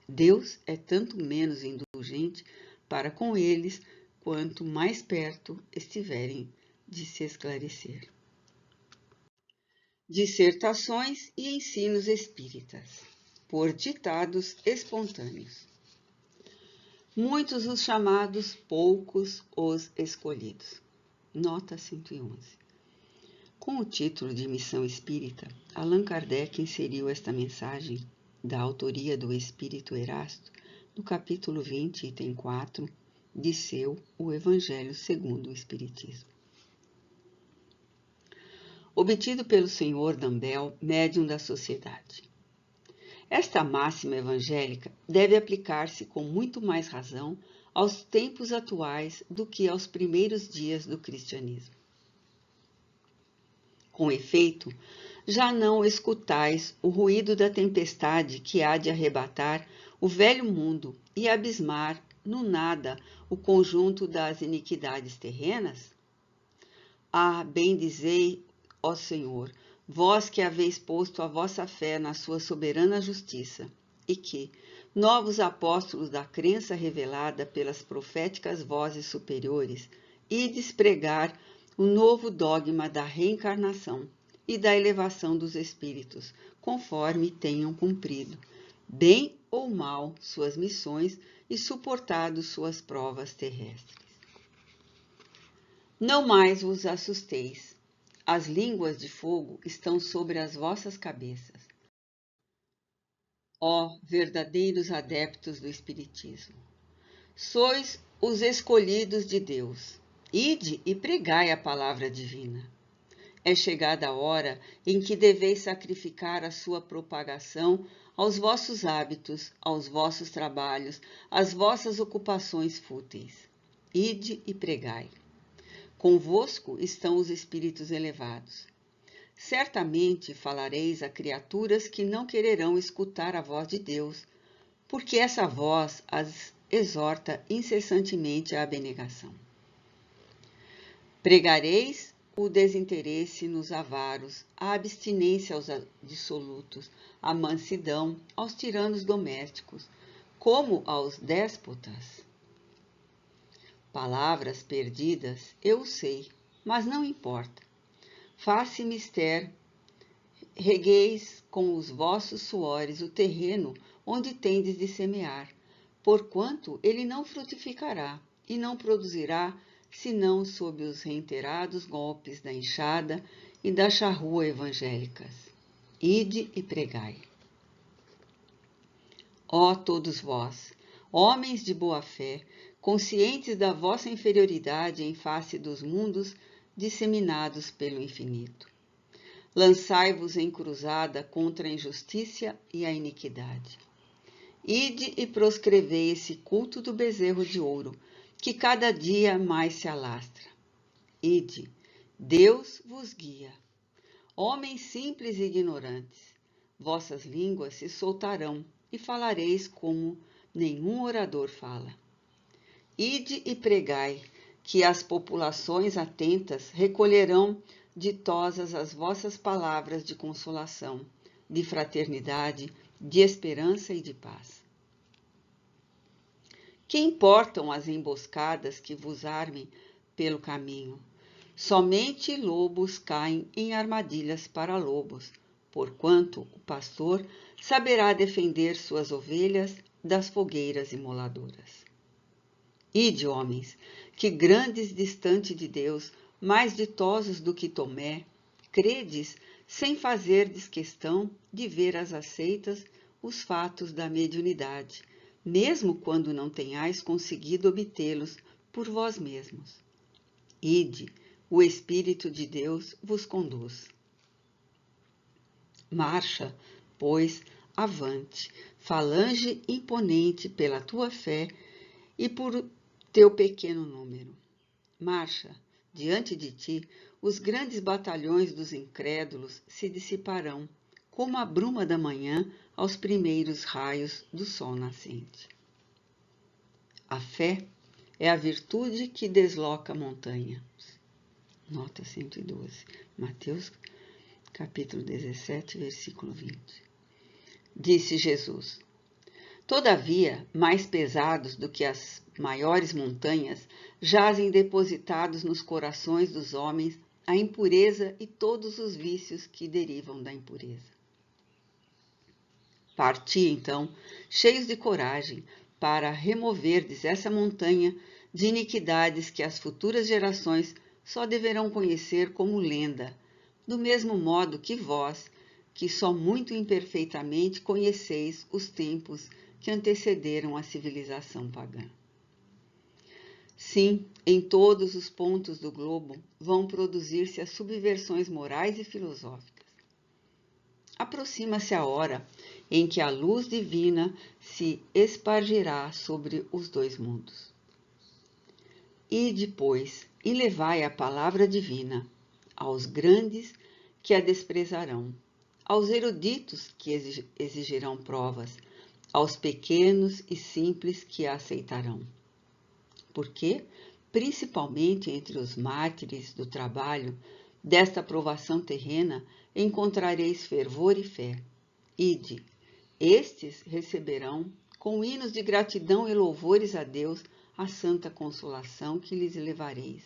Deus é tanto menos indulgente para com eles, quanto mais perto estiverem de se esclarecer. Dissertações e ensinos espíritas, por ditados espontâneos. Muitos os chamados, poucos os escolhidos. Nota 111. Com o título de Missão Espírita, Allan Kardec inseriu esta mensagem, da autoria do Espírito Erasto, no capítulo 20, item 4, de seu O Evangelho segundo o Espiritismo. Obtido pelo Sr. D'Ambel, médium da sociedade. Esta máxima evangélica deve aplicar-se com muito mais razão aos tempos atuais do que aos primeiros dias do cristianismo. Com efeito, já não escutais o ruído da tempestade que há de arrebatar o velho mundo e abismar no nada o conjunto das iniquidades terrenas? Ah, bem dizei, ó Senhor, vós que haveis posto a vossa fé na sua soberana justiça, e que, novos apóstolos da crença revelada pelas proféticas vozes superiores, ides pregar o novo dogma da reencarnação e da elevação dos espíritos, conforme tenham cumprido, bem ou mal, suas missões e suportado suas provas terrestres. Não mais vos assusteis. As línguas de fogo estão sobre as vossas cabeças. Ó verdadeiros adeptos do Espiritismo, sois os escolhidos de Deus. Ide e pregai a palavra divina. É chegada a hora em que deveis sacrificar a sua propagação aos vossos hábitos, aos vossos trabalhos, às vossas ocupações fúteis. Ide e pregai. Convosco estão os espíritos elevados. Certamente falareis a criaturas que não quererão escutar a voz de Deus, porque essa voz as exorta incessantemente à abnegação. Pregareis o desinteresse nos avaros, a abstinência aos dissolutos, a mansidão aos tiranos domésticos, como aos déspotas. Palavras perdidas, eu sei, mas não importa. Faz-se mister, regueis com os vossos suores o terreno onde tendes de semear, porquanto ele não frutificará e não produzirá, senão sob os reiterados golpes da enxada e da charrua evangélicas. Ide e pregai. Ó todos vós, homens de boa fé, conscientes da vossa inferioridade em face dos mundos disseminados pelo infinito. Lançai-vos em cruzada contra a injustiça e a iniquidade. Ide e proscrevei esse culto do bezerro de ouro, que cada dia mais se alastra. Ide, Deus vos guia. Homens simples e ignorantes, vossas línguas se soltarão e falareis como nenhum orador fala. Ide e pregai, que as populações atentas recolherão ditosas as vossas palavras de consolação, de fraternidade, de esperança e de paz. Que importam as emboscadas que vos armem pelo caminho? Somente lobos caem em armadilhas para lobos, porquanto o pastor saberá defender suas ovelhas das fogueiras imoladoras. Ide, homens, que grandes distante de Deus, mais ditosos do que Tomé, credes, sem fazerdes questão de ver as aceitas os fatos da mediunidade, mesmo quando não tenhais conseguido obtê-los por vós mesmos. Ide, o Espírito de Deus vos conduz. Marcha, pois, avante, falange imponente pela tua fé e por teu pequeno número. Marcha, diante de ti, os grandes batalhões dos incrédulos se dissiparão, como a bruma da manhã aos primeiros raios do sol nascente. A fé é a virtude que desloca montanhas. Nota 112, Mateus capítulo 17, versículo 20. Disse Jesus: todavia, mais pesados do que as maiores montanhas, jazem depositados nos corações dos homens a impureza e todos os vícios que derivam da impureza. Parti, então, cheios de coragem, para removerdes essa montanha de iniquidades que as futuras gerações só deverão conhecer como lenda, do mesmo modo que vós, que só muito imperfeitamente conheceis os tempos que antecederam a civilização pagã. Sim, em todos os pontos do globo vão produzir-se as subversões morais e filosóficas. Aproxima-se a hora em que a luz divina se espargirá sobre os dois mundos. E depois, e levai a palavra divina aos grandes que a desprezarão, aos eruditos que exigirão provas, aos pequenos e simples que a aceitarão. Porque, principalmente entre os mártires do trabalho, desta provação terrena, encontrareis fervor e fé. Ide, estes receberão, com hinos de gratidão e louvores a Deus, a santa consolação que lhes levareis,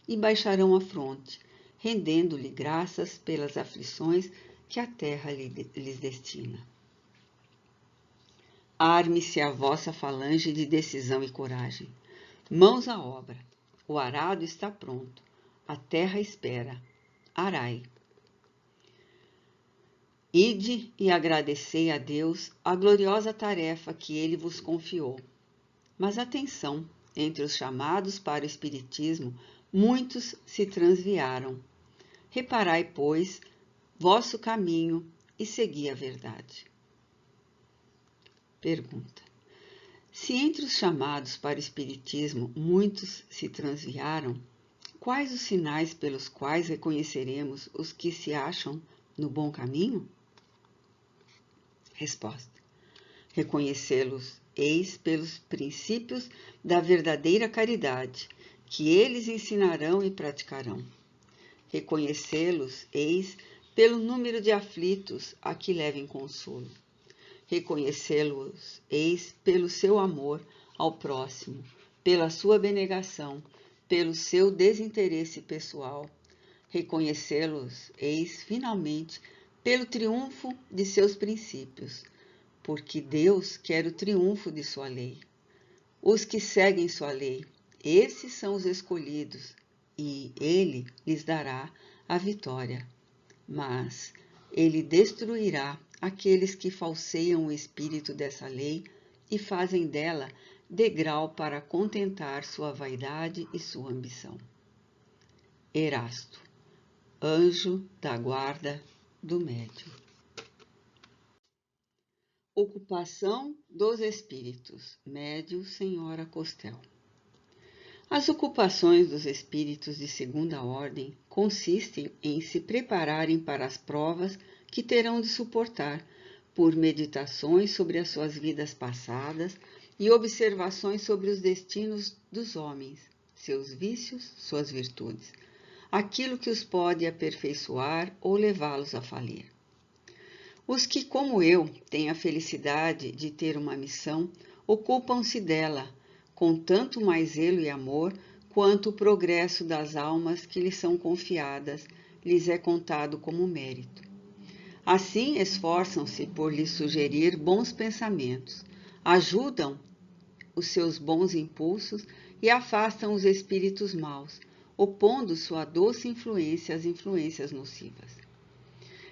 e baixarão a fronte, rendendo-lhe graças pelas aflições que a terra lhes destina. Arme-se a vossa falange de decisão e coragem. Mãos à obra. O arado está pronto. A terra espera. Arai. Ide e agradecei a Deus a gloriosa tarefa que ele vos confiou. Mas atenção, entre os chamados para o Espiritismo, muitos se transviaram. Reparai, pois, vosso caminho e segui a verdade. Pergunta: se entre os chamados para o Espiritismo muitos se transviaram, quais os sinais pelos quais reconheceremos os que se acham no bom caminho? Resposta: reconhecê-los eis pelos princípios da verdadeira caridade, que eles ensinarão e praticarão. Reconhecê-los eis pelo número de aflitos a que levem consolo. Reconhecê-los eis pelo seu amor ao próximo, pela sua abnegação, pelo seu desinteresse pessoal. Reconhecê-los eis, finalmente, pelo triunfo de seus princípios, porque Deus quer o triunfo de sua lei. Os que seguem sua lei, esses são os escolhidos, e ele lhes dará a vitória. Mas ele destruirá aqueles que falseiam o espírito dessa lei e fazem dela degrau para contentar sua vaidade e sua ambição. Erasto, anjo da guarda do médium. Ocupação dos espíritos. Médium Senhora Costel. As ocupações dos espíritos de segunda ordem consistem em se prepararem para as provas que terão de suportar, por meditações sobre as suas vidas passadas e observações sobre os destinos dos homens, seus vícios, suas virtudes, aquilo que os pode aperfeiçoar ou levá-los a falir. Os que, como eu, têm a felicidade de ter uma missão, ocupam-se dela, com tanto mais zelo e amor, quanto o progresso das almas que lhes são confiadas lhes é contado como mérito. Assim, esforçam-se por lhes sugerir bons pensamentos, ajudam os seus bons impulsos e afastam os espíritos maus, opondo sua doce influência às influências nocivas.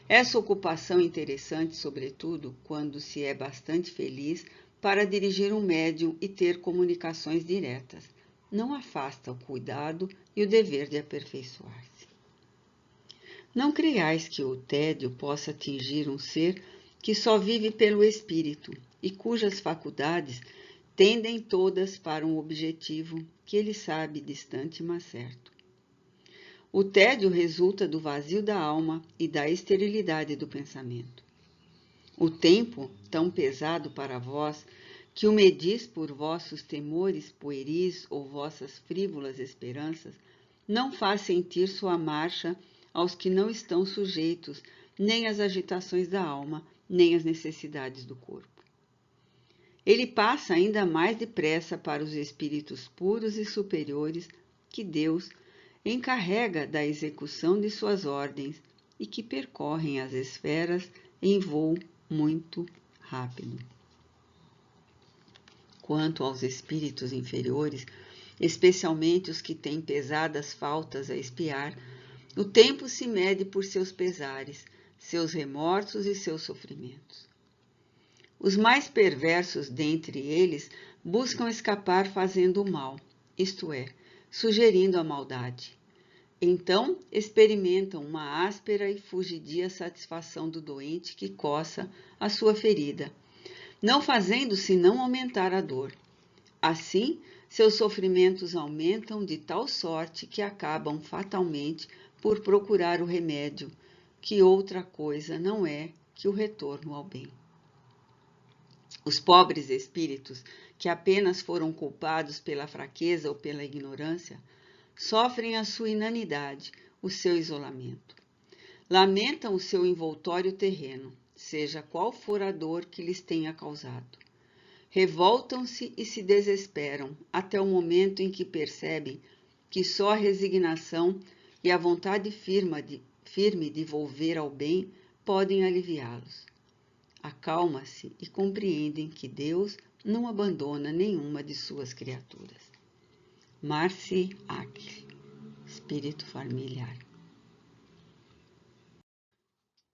Essa ocupação é interessante, sobretudo, quando se é bastante feliz para dirigir um médium e ter comunicações diretas, não afasta o cuidado e o dever de aperfeiçoar-se. Não creiais que o tédio possa atingir um ser que só vive pelo espírito e cujas faculdades tendem todas para um objetivo que ele sabe distante, mas certo. O tédio resulta do vazio da alma e da esterilidade do pensamento. O tempo, tão pesado para vós, que o medis por vossos temores pueris ou vossas frívolas esperanças, não faz sentir sua marcha aos que não estão sujeitos nem às agitações da alma, nem às necessidades do corpo. Ele passa ainda mais depressa para os espíritos puros e superiores que Deus encarrega da execução de suas ordens e que percorrem as esferas em voo muito rápido. Quanto aos espíritos inferiores, especialmente os que têm pesadas faltas a expiar, o tempo se mede por seus pesares, seus remorsos e seus sofrimentos. Os mais perversos dentre eles buscam escapar fazendo o mal, isto é, sugerindo a maldade. Então experimentam uma áspera e fugidia satisfação do doente que coça a sua ferida, não fazendo senão aumentar a dor. Assim, seus sofrimentos aumentam de tal sorte que acabam fatalmente por procurar o remédio, que outra coisa não é que o retorno ao bem. Os pobres espíritos, que apenas foram culpados pela fraqueza ou pela ignorância, sofrem a sua inanidade, o seu isolamento. Lamentam o seu envoltório terreno, seja qual for a dor que lhes tenha causado. Revoltam-se e se desesperam até o momento em que percebem que só a resignação e a vontade firme de volver ao bem podem aliviá-los. Acalma-se e compreendem que Deus não abandona nenhuma de suas criaturas. Marci Acre, Espírito Familiar.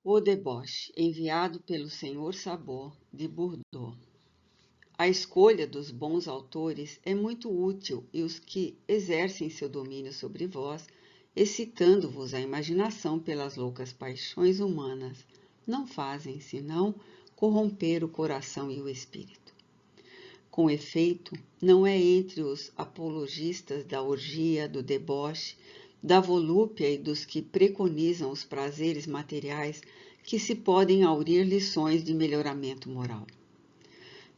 O deboche, enviado pelo Sr. Sabot de Bordeaux. A escolha dos bons autores é muito útil e os que exercem seu domínio sobre vós, excitando-vos a imaginação pelas loucas paixões humanas, não fazem senão corromper o coração e o espírito. Com efeito, não é entre os apologistas da orgia, do deboche, da volúpia e dos que preconizam os prazeres materiais que se podem aurir lições de melhoramento moral.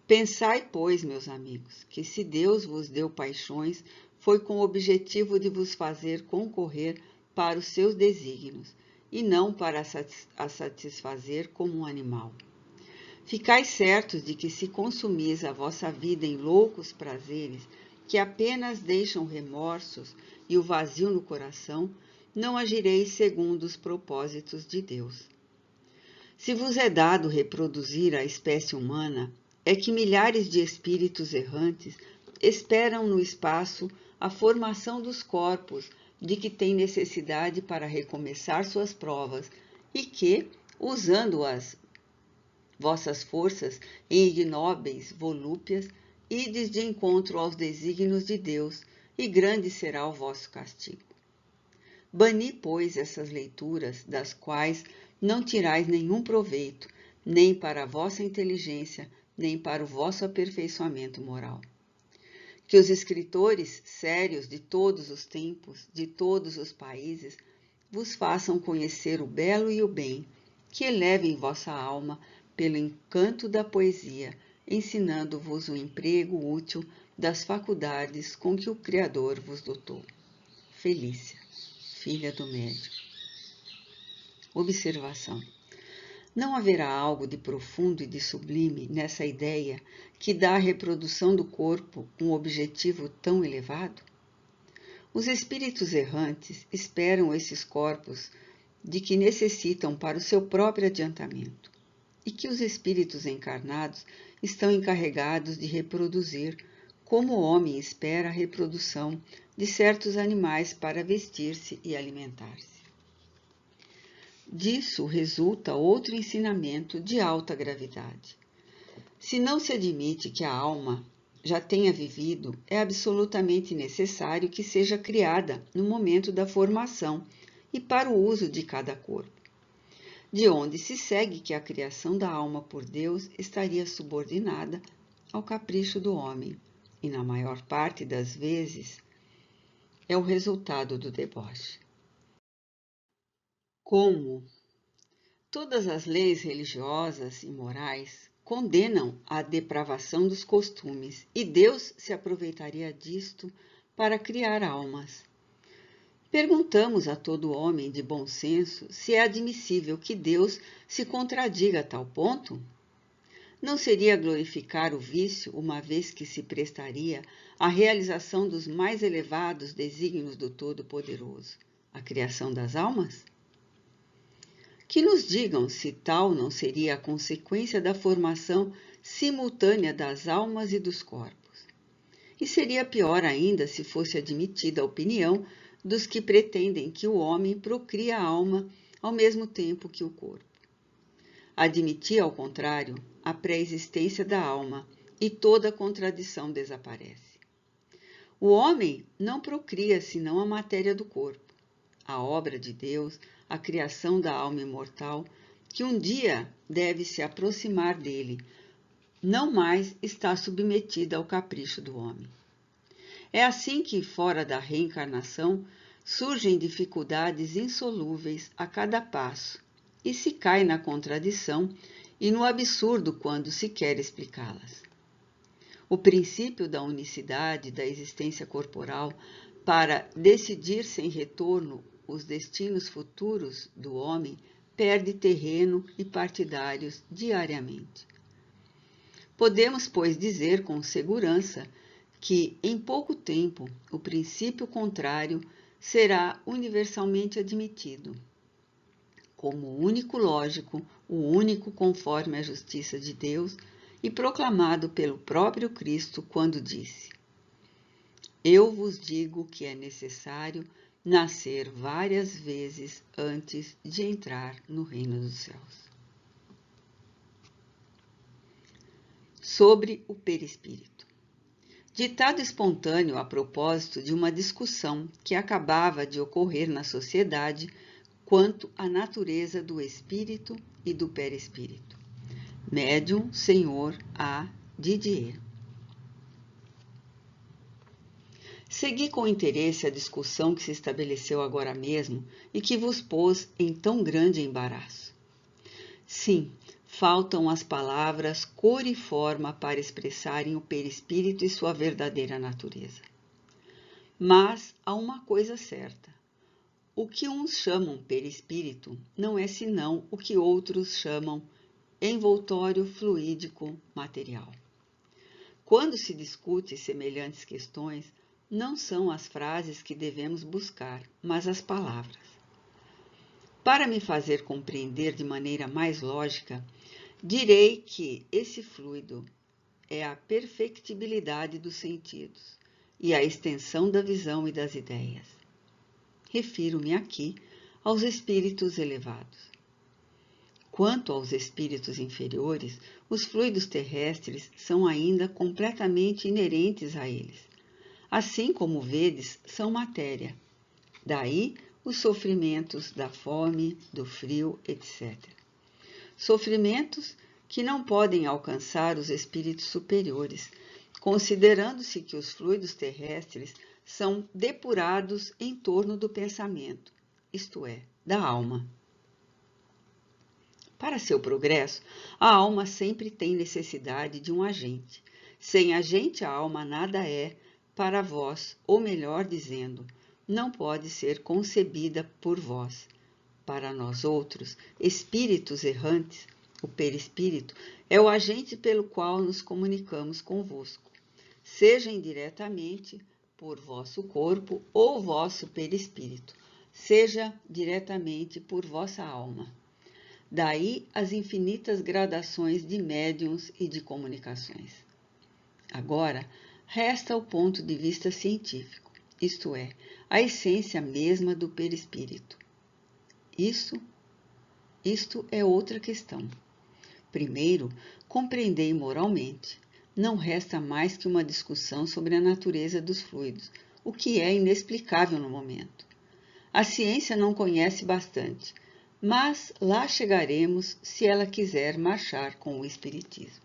Pensai, pois, meus amigos, que se Deus vos deu paixões, foi com o objetivo de vos fazer concorrer para os seus desígnios, e não para a satisfazer como um animal. Ficai certos de que se consumis a vossa vida em loucos prazeres, que apenas deixam remorsos e o vazio no coração, não agireis segundo os propósitos de Deus. Se vos é dado reproduzir a espécie humana, é que milhares de espíritos errantes esperam no espaço a formação dos corpos de que têm necessidade para recomeçar suas provas e que, usando as vossas forças em ignóbeis volúpias, ides de encontro aos desígnios de Deus, e grande será o vosso castigo. Bani, pois, essas leituras, das quais não tirais nenhum proveito, nem para a vossa inteligência, nem para o vosso aperfeiçoamento moral. Que os escritores sérios de todos os tempos, de todos os países, vos façam conhecer o belo e o bem, que elevem vossa alma pelo encanto da poesia, ensinando-vos o emprego útil das faculdades com que o Criador vos dotou. Felícia, filha do médium. Observação. Não haverá algo de profundo e de sublime nessa ideia que dá à reprodução do corpo um objetivo tão elevado? Os espíritos errantes esperam esses corpos de que necessitam para o seu próprio adiantamento, e que os espíritos encarnados estão encarregados de reproduzir, como o homem espera a reprodução de certos animais para vestir-se e alimentar-se. Disso resulta outro ensinamento de alta gravidade. Se não se admite que a alma já tenha vivido, é absolutamente necessário que seja criada no momento da formação e para o uso de cada corpo. De onde se segue que a criação da alma por Deus estaria subordinada ao capricho do homem, e na maior parte das vezes é o resultado do deboche. Como todas as leis religiosas e morais condenam a depravação dos costumes, e Deus se aproveitaria disto para criar almas. Perguntamos a todo homem de bom senso se é admissível que Deus se contradiga a tal ponto? Não seria glorificar o vício, uma vez que se prestaria à realização dos mais elevados desígnios do Todo-Poderoso, a criação das almas? Que nos digam se tal não seria a consequência da formação simultânea das almas e dos corpos. E seria pior ainda se fosse admitida a opinião dos que pretendem que o homem procrie a alma ao mesmo tempo que o corpo. Admitir, ao contrário, a pré-existência da alma, e toda contradição desaparece. O homem não procria senão a matéria do corpo. A obra de Deus, a criação da alma imortal, que um dia deve se aproximar dele, não mais está submetida ao capricho do homem. É assim que, fora da reencarnação, surgem dificuldades insolúveis a cada passo, e se cai na contradição e no absurdo quando se quer explicá-las. O princípio da unicidade da existência corporal para decidir sem retorno os destinos futuros do homem perde terreno e partidários diariamente. Podemos, pois, dizer com segurança que, em pouco tempo, o princípio contrário será universalmente admitido como o único lógico, o único conforme à justiça de Deus e proclamado pelo próprio Cristo quando disse: Eu vos digo que é necessário nascer várias vezes antes de entrar no reino dos céus. Sobre o perispírito. Ditado espontâneo a propósito de uma discussão que acabava de ocorrer na sociedade quanto à natureza do espírito e do perispírito. Médium Senhor A. Didier. Segui com interesse a discussão que se estabeleceu agora mesmo e que vos pôs em tão grande embaraço. Sim, faltam as palavras cor e forma para expressarem o perispírito e sua verdadeira natureza. Mas há uma coisa certa. O que uns chamam perispírito não é senão o que outros chamam envoltório fluídico material. Quando se discute semelhantes questões, não são as frases que devemos buscar, mas as palavras. Para me fazer compreender de maneira mais lógica, direi que esse fluido é a perfectibilidade dos sentidos e a extensão da visão e das ideias. Refiro-me aqui aos espíritos elevados. Quanto aos espíritos inferiores, os fluidos terrestres são ainda completamente inerentes a eles. Assim como vedes, são matéria. Daí os sofrimentos da fome, do frio, etc. Sofrimentos que não podem alcançar os espíritos superiores, considerando-se que os fluidos terrestres são depurados em torno do pensamento, isto é, da alma. Para seu progresso, a alma sempre tem necessidade de um agente. Sem agente, a alma nada é para vós, ou melhor dizendo, não pode ser concebida por vós. Para nós outros, espíritos errantes, o perispírito é o agente pelo qual nos comunicamos convosco, seja indiretamente por vosso corpo ou vosso perispírito, seja diretamente por vossa alma. Daí as infinitas gradações de médiuns e de comunicações. Agora, resta o ponto de vista científico, isto é, a essência mesma do perispírito. Isto é outra questão. Primeiro, compreendei moralmente, não resta mais que uma discussão sobre a natureza dos fluidos, o que é inexplicável no momento. A ciência não conhece bastante, mas lá chegaremos se ela quiser marchar com o Espiritismo.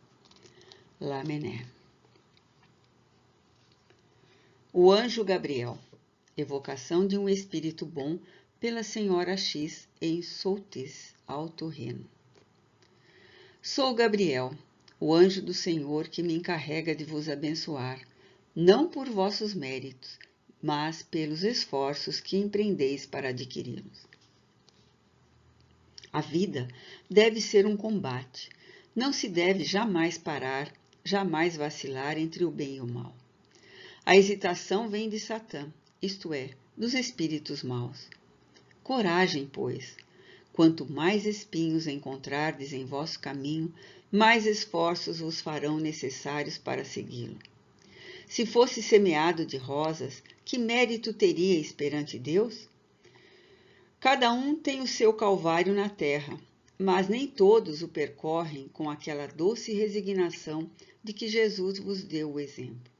Lamennais. O anjo Gabriel. Evocação de um espírito bom pela senhora X em Soultz, Alto Reno. Sou Gabriel, o anjo do Senhor que me encarrega de vos abençoar, não por vossos méritos, mas pelos esforços que empreendeis para adquiri-los. A vida deve ser um combate, não se deve jamais parar, jamais vacilar entre o bem e o mal. A hesitação vem de Satã, isto é, dos espíritos maus. Coragem, pois. Quanto mais espinhos encontrardes em vosso caminho, mais esforços vos farão necessários para segui-lo. Se fosse semeado de rosas, que mérito teríeis perante Deus? Cada um tem o seu calvário na terra, mas nem todos o percorrem com aquela doce resignação de que Jesus vos deu o exemplo.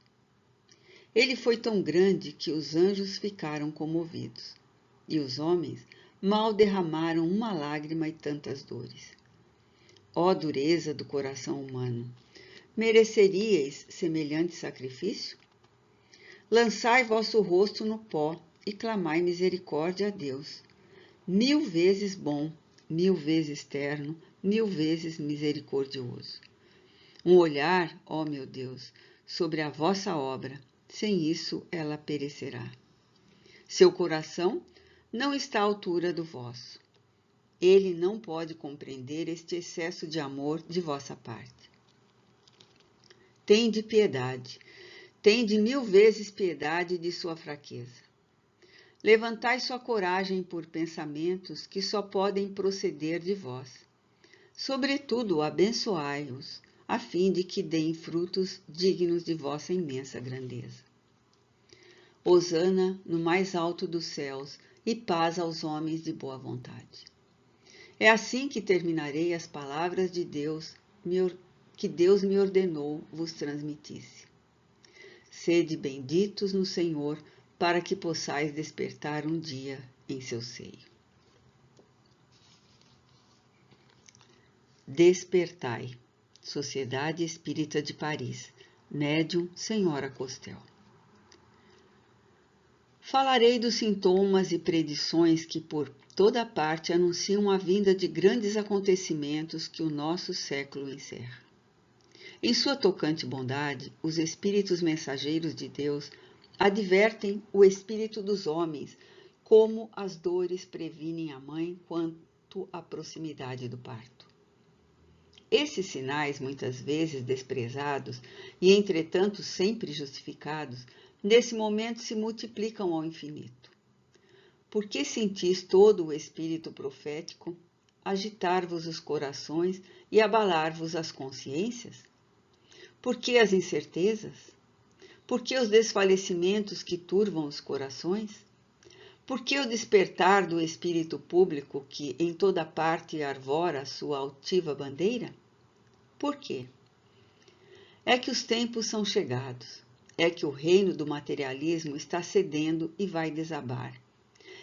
Ele foi tão grande que os anjos ficaram comovidos, e os homens mal derramaram uma lágrima e tantas dores. Ó dureza do coração humano! Mereceríeis semelhante sacrifício? Lançai vosso rosto no pó e clamai misericórdia a Deus. 1000 vezes bom, 1000 vezes terno, 1000 vezes misericordioso. Um olhar, ó meu Deus, sobre a vossa obra, sem isso ela perecerá. Seu coração não está à altura do vosso. Ele não pode compreender este excesso de amor de vossa parte. Tende piedade, tende 1000 vezes piedade de sua fraqueza. Levantai sua coragem por pensamentos que só podem proceder de vós. Sobretudo, abençoai-os, a fim de que deem frutos dignos de vossa imensa grandeza. Hosana no mais alto dos céus e paz aos homens de boa vontade. É assim que terminarei as palavras de Deus, que Deus me ordenou vos transmitisse. Sede benditos no Senhor, para que possais despertar um dia em seu seio. Despertai. Sociedade Espírita de Paris. Médium Senhora Costel. Falarei dos sintomas e predições que por toda parte anunciam a vinda de grandes acontecimentos que o nosso século encerra. Em sua tocante bondade, os espíritos mensageiros de Deus advertem o espírito dos homens como as dores previnem a mãe quanto à proximidade do parto. Esses sinais, muitas vezes desprezados e, entretanto, sempre justificados, nesse momento se multiplicam ao infinito. Por que sentis todo o espírito profético agitar-vos os corações e abalar-vos as consciências? Por que as incertezas? Por que os desfalecimentos que turvam os corações? Por que o despertar do espírito público que em toda parte arvora a sua altiva bandeira? Por quê? É que os tempos são chegados. É que o reino do materialismo está cedendo e vai desabar.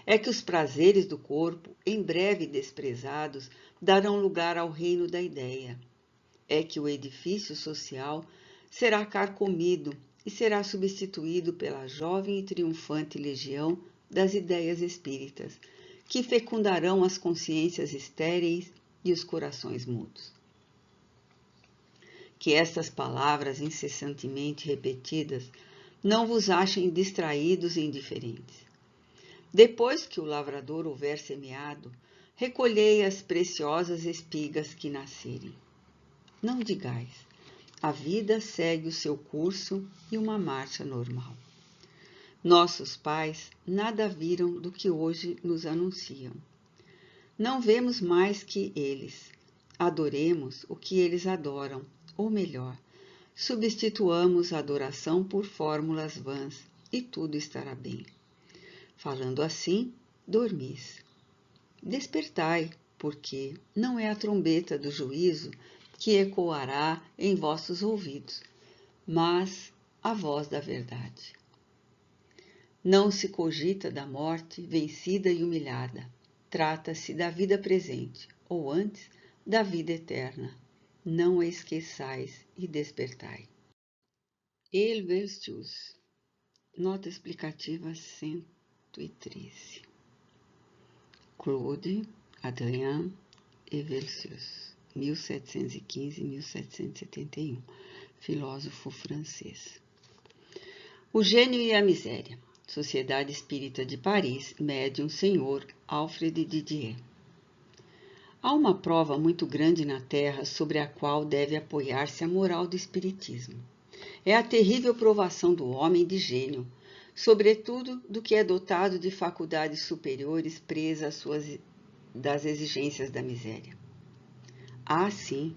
É que os prazeres do corpo, em breve desprezados, darão lugar ao reino da ideia. É que o edifício social será carcomido e será substituído pela jovem e triunfante legião das ideias espíritas, que fecundarão as consciências estéreis e os corações mudos. Que estas palavras incessantemente repetidas não vos achem distraídos e indiferentes. Depois que o lavrador houver semeado, recolhei as preciosas espigas que nascerem. Não digais, a vida segue o seu curso e uma marcha normal. Nossos pais nada viram do que hoje nos anunciam. Não vemos mais que eles. Adoremos o que eles adoram, ou melhor, substituamos a adoração por fórmulas vãs e tudo estará bem. Falando assim, dormis. Despertai, porque não é a trombeta do juízo que ecoará em vossos ouvidos, mas a voz da verdade. Não se cogita da morte vencida e humilhada. Trata-se da vida presente, ou antes, da vida eterna. Não a esqueçais e despertai. Helvetius. Nota explicativa 113. Claude Adrien Helvetius, 1715-1771, filósofo francês. O Gênio e a Miséria. Sociedade Espírita de Paris, médium Senhor Alfred Didier. Há uma prova muito grande na Terra sobre a qual deve apoiar-se a moral do Espiritismo. É a terrível provação do homem de gênio, sobretudo do que é dotado de faculdades superiores presas das exigências da miséria. Ah, sim,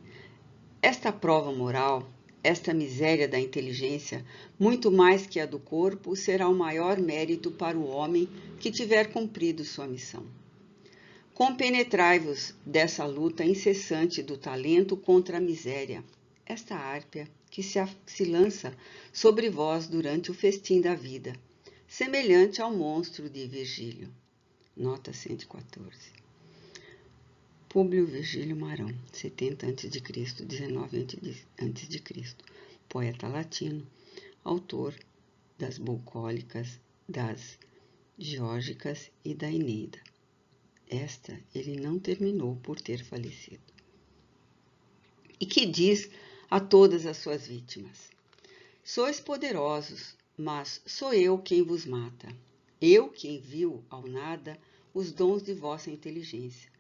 esta prova moral, esta miséria da inteligência, muito mais que a do corpo, será o maior mérito para o homem que tiver cumprido sua missão. Compenetrai-vos dessa luta incessante do talento contra a miséria, esta hárpia que se lança sobre vós durante o festim da vida, semelhante ao monstro de Virgílio. Nota 114. Públio Virgílio Marão, 70 a.C., 19 a.C., poeta latino, autor das Bucólicas, das Geórgicas e da Eneida. Esta ele não terminou por ter falecido. E que diz a todas as suas vítimas: sois poderosos, mas sou eu quem vos mata. Eu que envio ao nada os dons de vossa inteligência,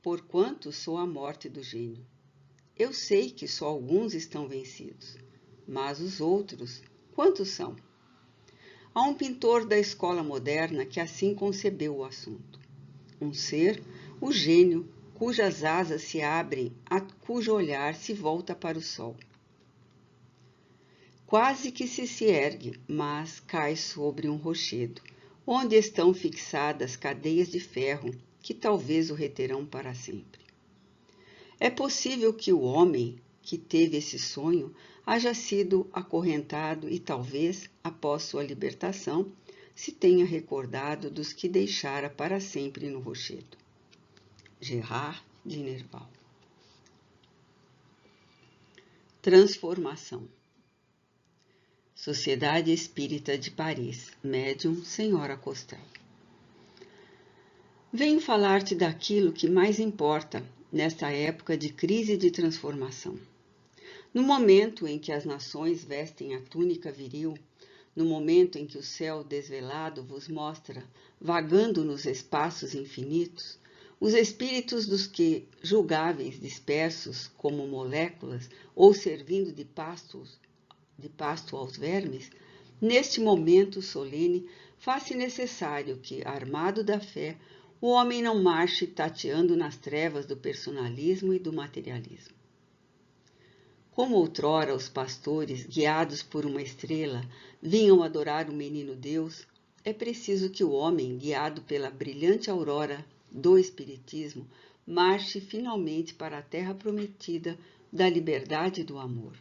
porquanto sou a morte do gênio. Eu sei que só alguns estão vencidos, mas os outros, quantos são? Há um pintor da escola moderna que assim concebeu o assunto. Um ser, o gênio, cujas asas se abrem, cujo olhar se volta para o sol. Quase que se ergue, mas cai sobre um rochedo, onde estão fixadas cadeias de ferro que talvez o reterão para sempre. É possível que o homem que teve esse sonho haja sido acorrentado e talvez, após sua libertação, se tenha recordado dos que deixara para sempre no rochedo. Gerard de Nerval. Transformação. Sociedade Espírita de Paris, médium Senhora Costel. Venho falar-te daquilo que mais importa nesta época de crise e de transformação. No momento em que as nações vestem a túnica viril, no momento em que o céu desvelado vos mostra, vagando nos espaços infinitos, os espíritos dos que julgáveis dispersos como moléculas ou servindo de pasto aos vermes, neste momento solene, faz-se necessário que, armado da fé, o homem não marche tateando nas trevas do personalismo e do materialismo. Como outrora os pastores, guiados por uma estrela, vinham adorar o menino Deus, é preciso que o homem, guiado pela brilhante aurora do Espiritismo, marche finalmente para a terra prometida da liberdade e do amor.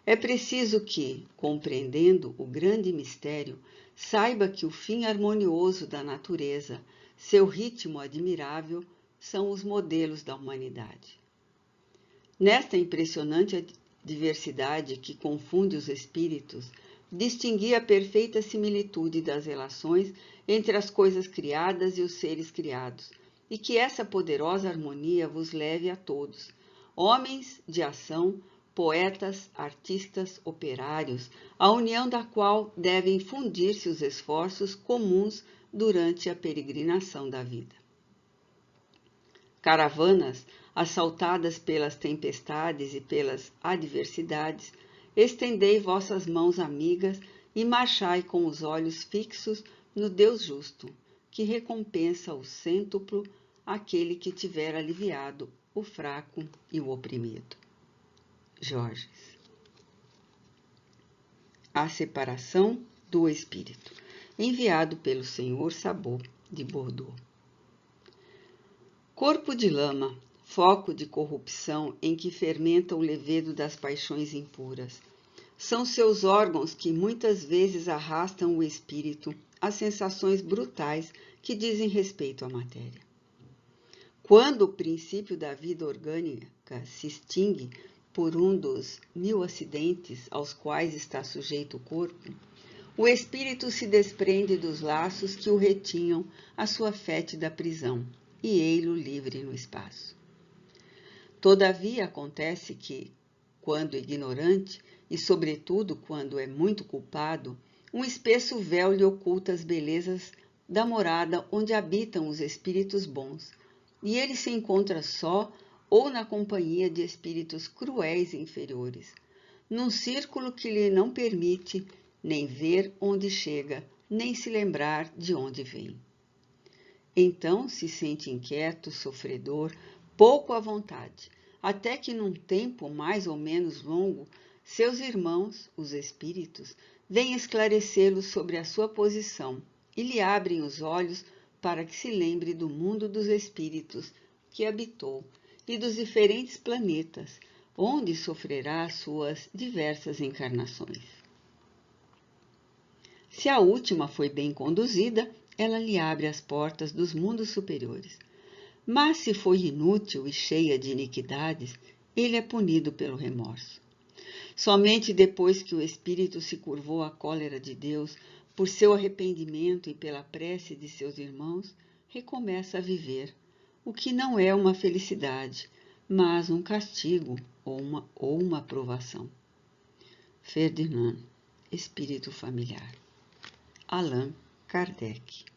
É preciso que, compreendendo o grande mistério, saiba que o fim harmonioso da natureza, seu ritmo admirável, são os modelos da humanidade. Nesta impressionante diversidade que confunde os espíritos, distingui a perfeita similitude das relações entre as coisas criadas e os seres criados, e que essa poderosa harmonia vos leve a todos, homens de ação, poetas, artistas, operários, a união da qual devem fundir-se os esforços comuns durante a peregrinação da vida. Caravanas, assaltadas pelas tempestades e pelas adversidades, estendei vossas mãos amigas e marchai com os olhos fixos no Deus justo, que recompensa o cêntuplo aquele que tiver aliviado o fraco e o oprimido. Georges. A separação do espírito, enviado pelo Senhor Sabot de Bordeaux. Corpo de lama, foco de corrupção em que fermenta o levedo das paixões impuras. São seus órgãos que muitas vezes arrastam o espírito às sensações brutais que dizem respeito à matéria. Quando o princípio da vida orgânica se extingue por um dos 1000 acidentes aos quais está sujeito o corpo, o espírito se desprende dos laços que o retinham à sua fétida prisão e ei-lo livre no espaço. Todavia acontece que, quando ignorante, e sobretudo quando é muito culpado, um espesso véu lhe oculta as belezas da morada onde habitam os espíritos bons, e ele se encontra só ou na companhia de espíritos cruéis e inferiores, num círculo que lhe não permite nem ver onde chega, nem se lembrar de onde vem. Então se sente inquieto, sofredor, pouco à vontade, até que num tempo mais ou menos longo, seus irmãos, os espíritos, vêm esclarecê-lo sobre a sua posição e lhe abrem os olhos para que se lembre do mundo dos espíritos que habitou e dos diferentes planetas, onde sofrerá suas diversas encarnações. Se a última foi bem conduzida, ela lhe abre as portas dos mundos superiores. Mas se foi inútil e cheia de iniquidades, ele é punido pelo remorso. Somente depois que o espírito se curvou à cólera de Deus, por seu arrependimento e pela prece de seus irmãos, recomeça a viver, o que não é uma felicidade, mas um castigo ou uma provação. Ferdinand, Espírito Familiar. Allan Kardec.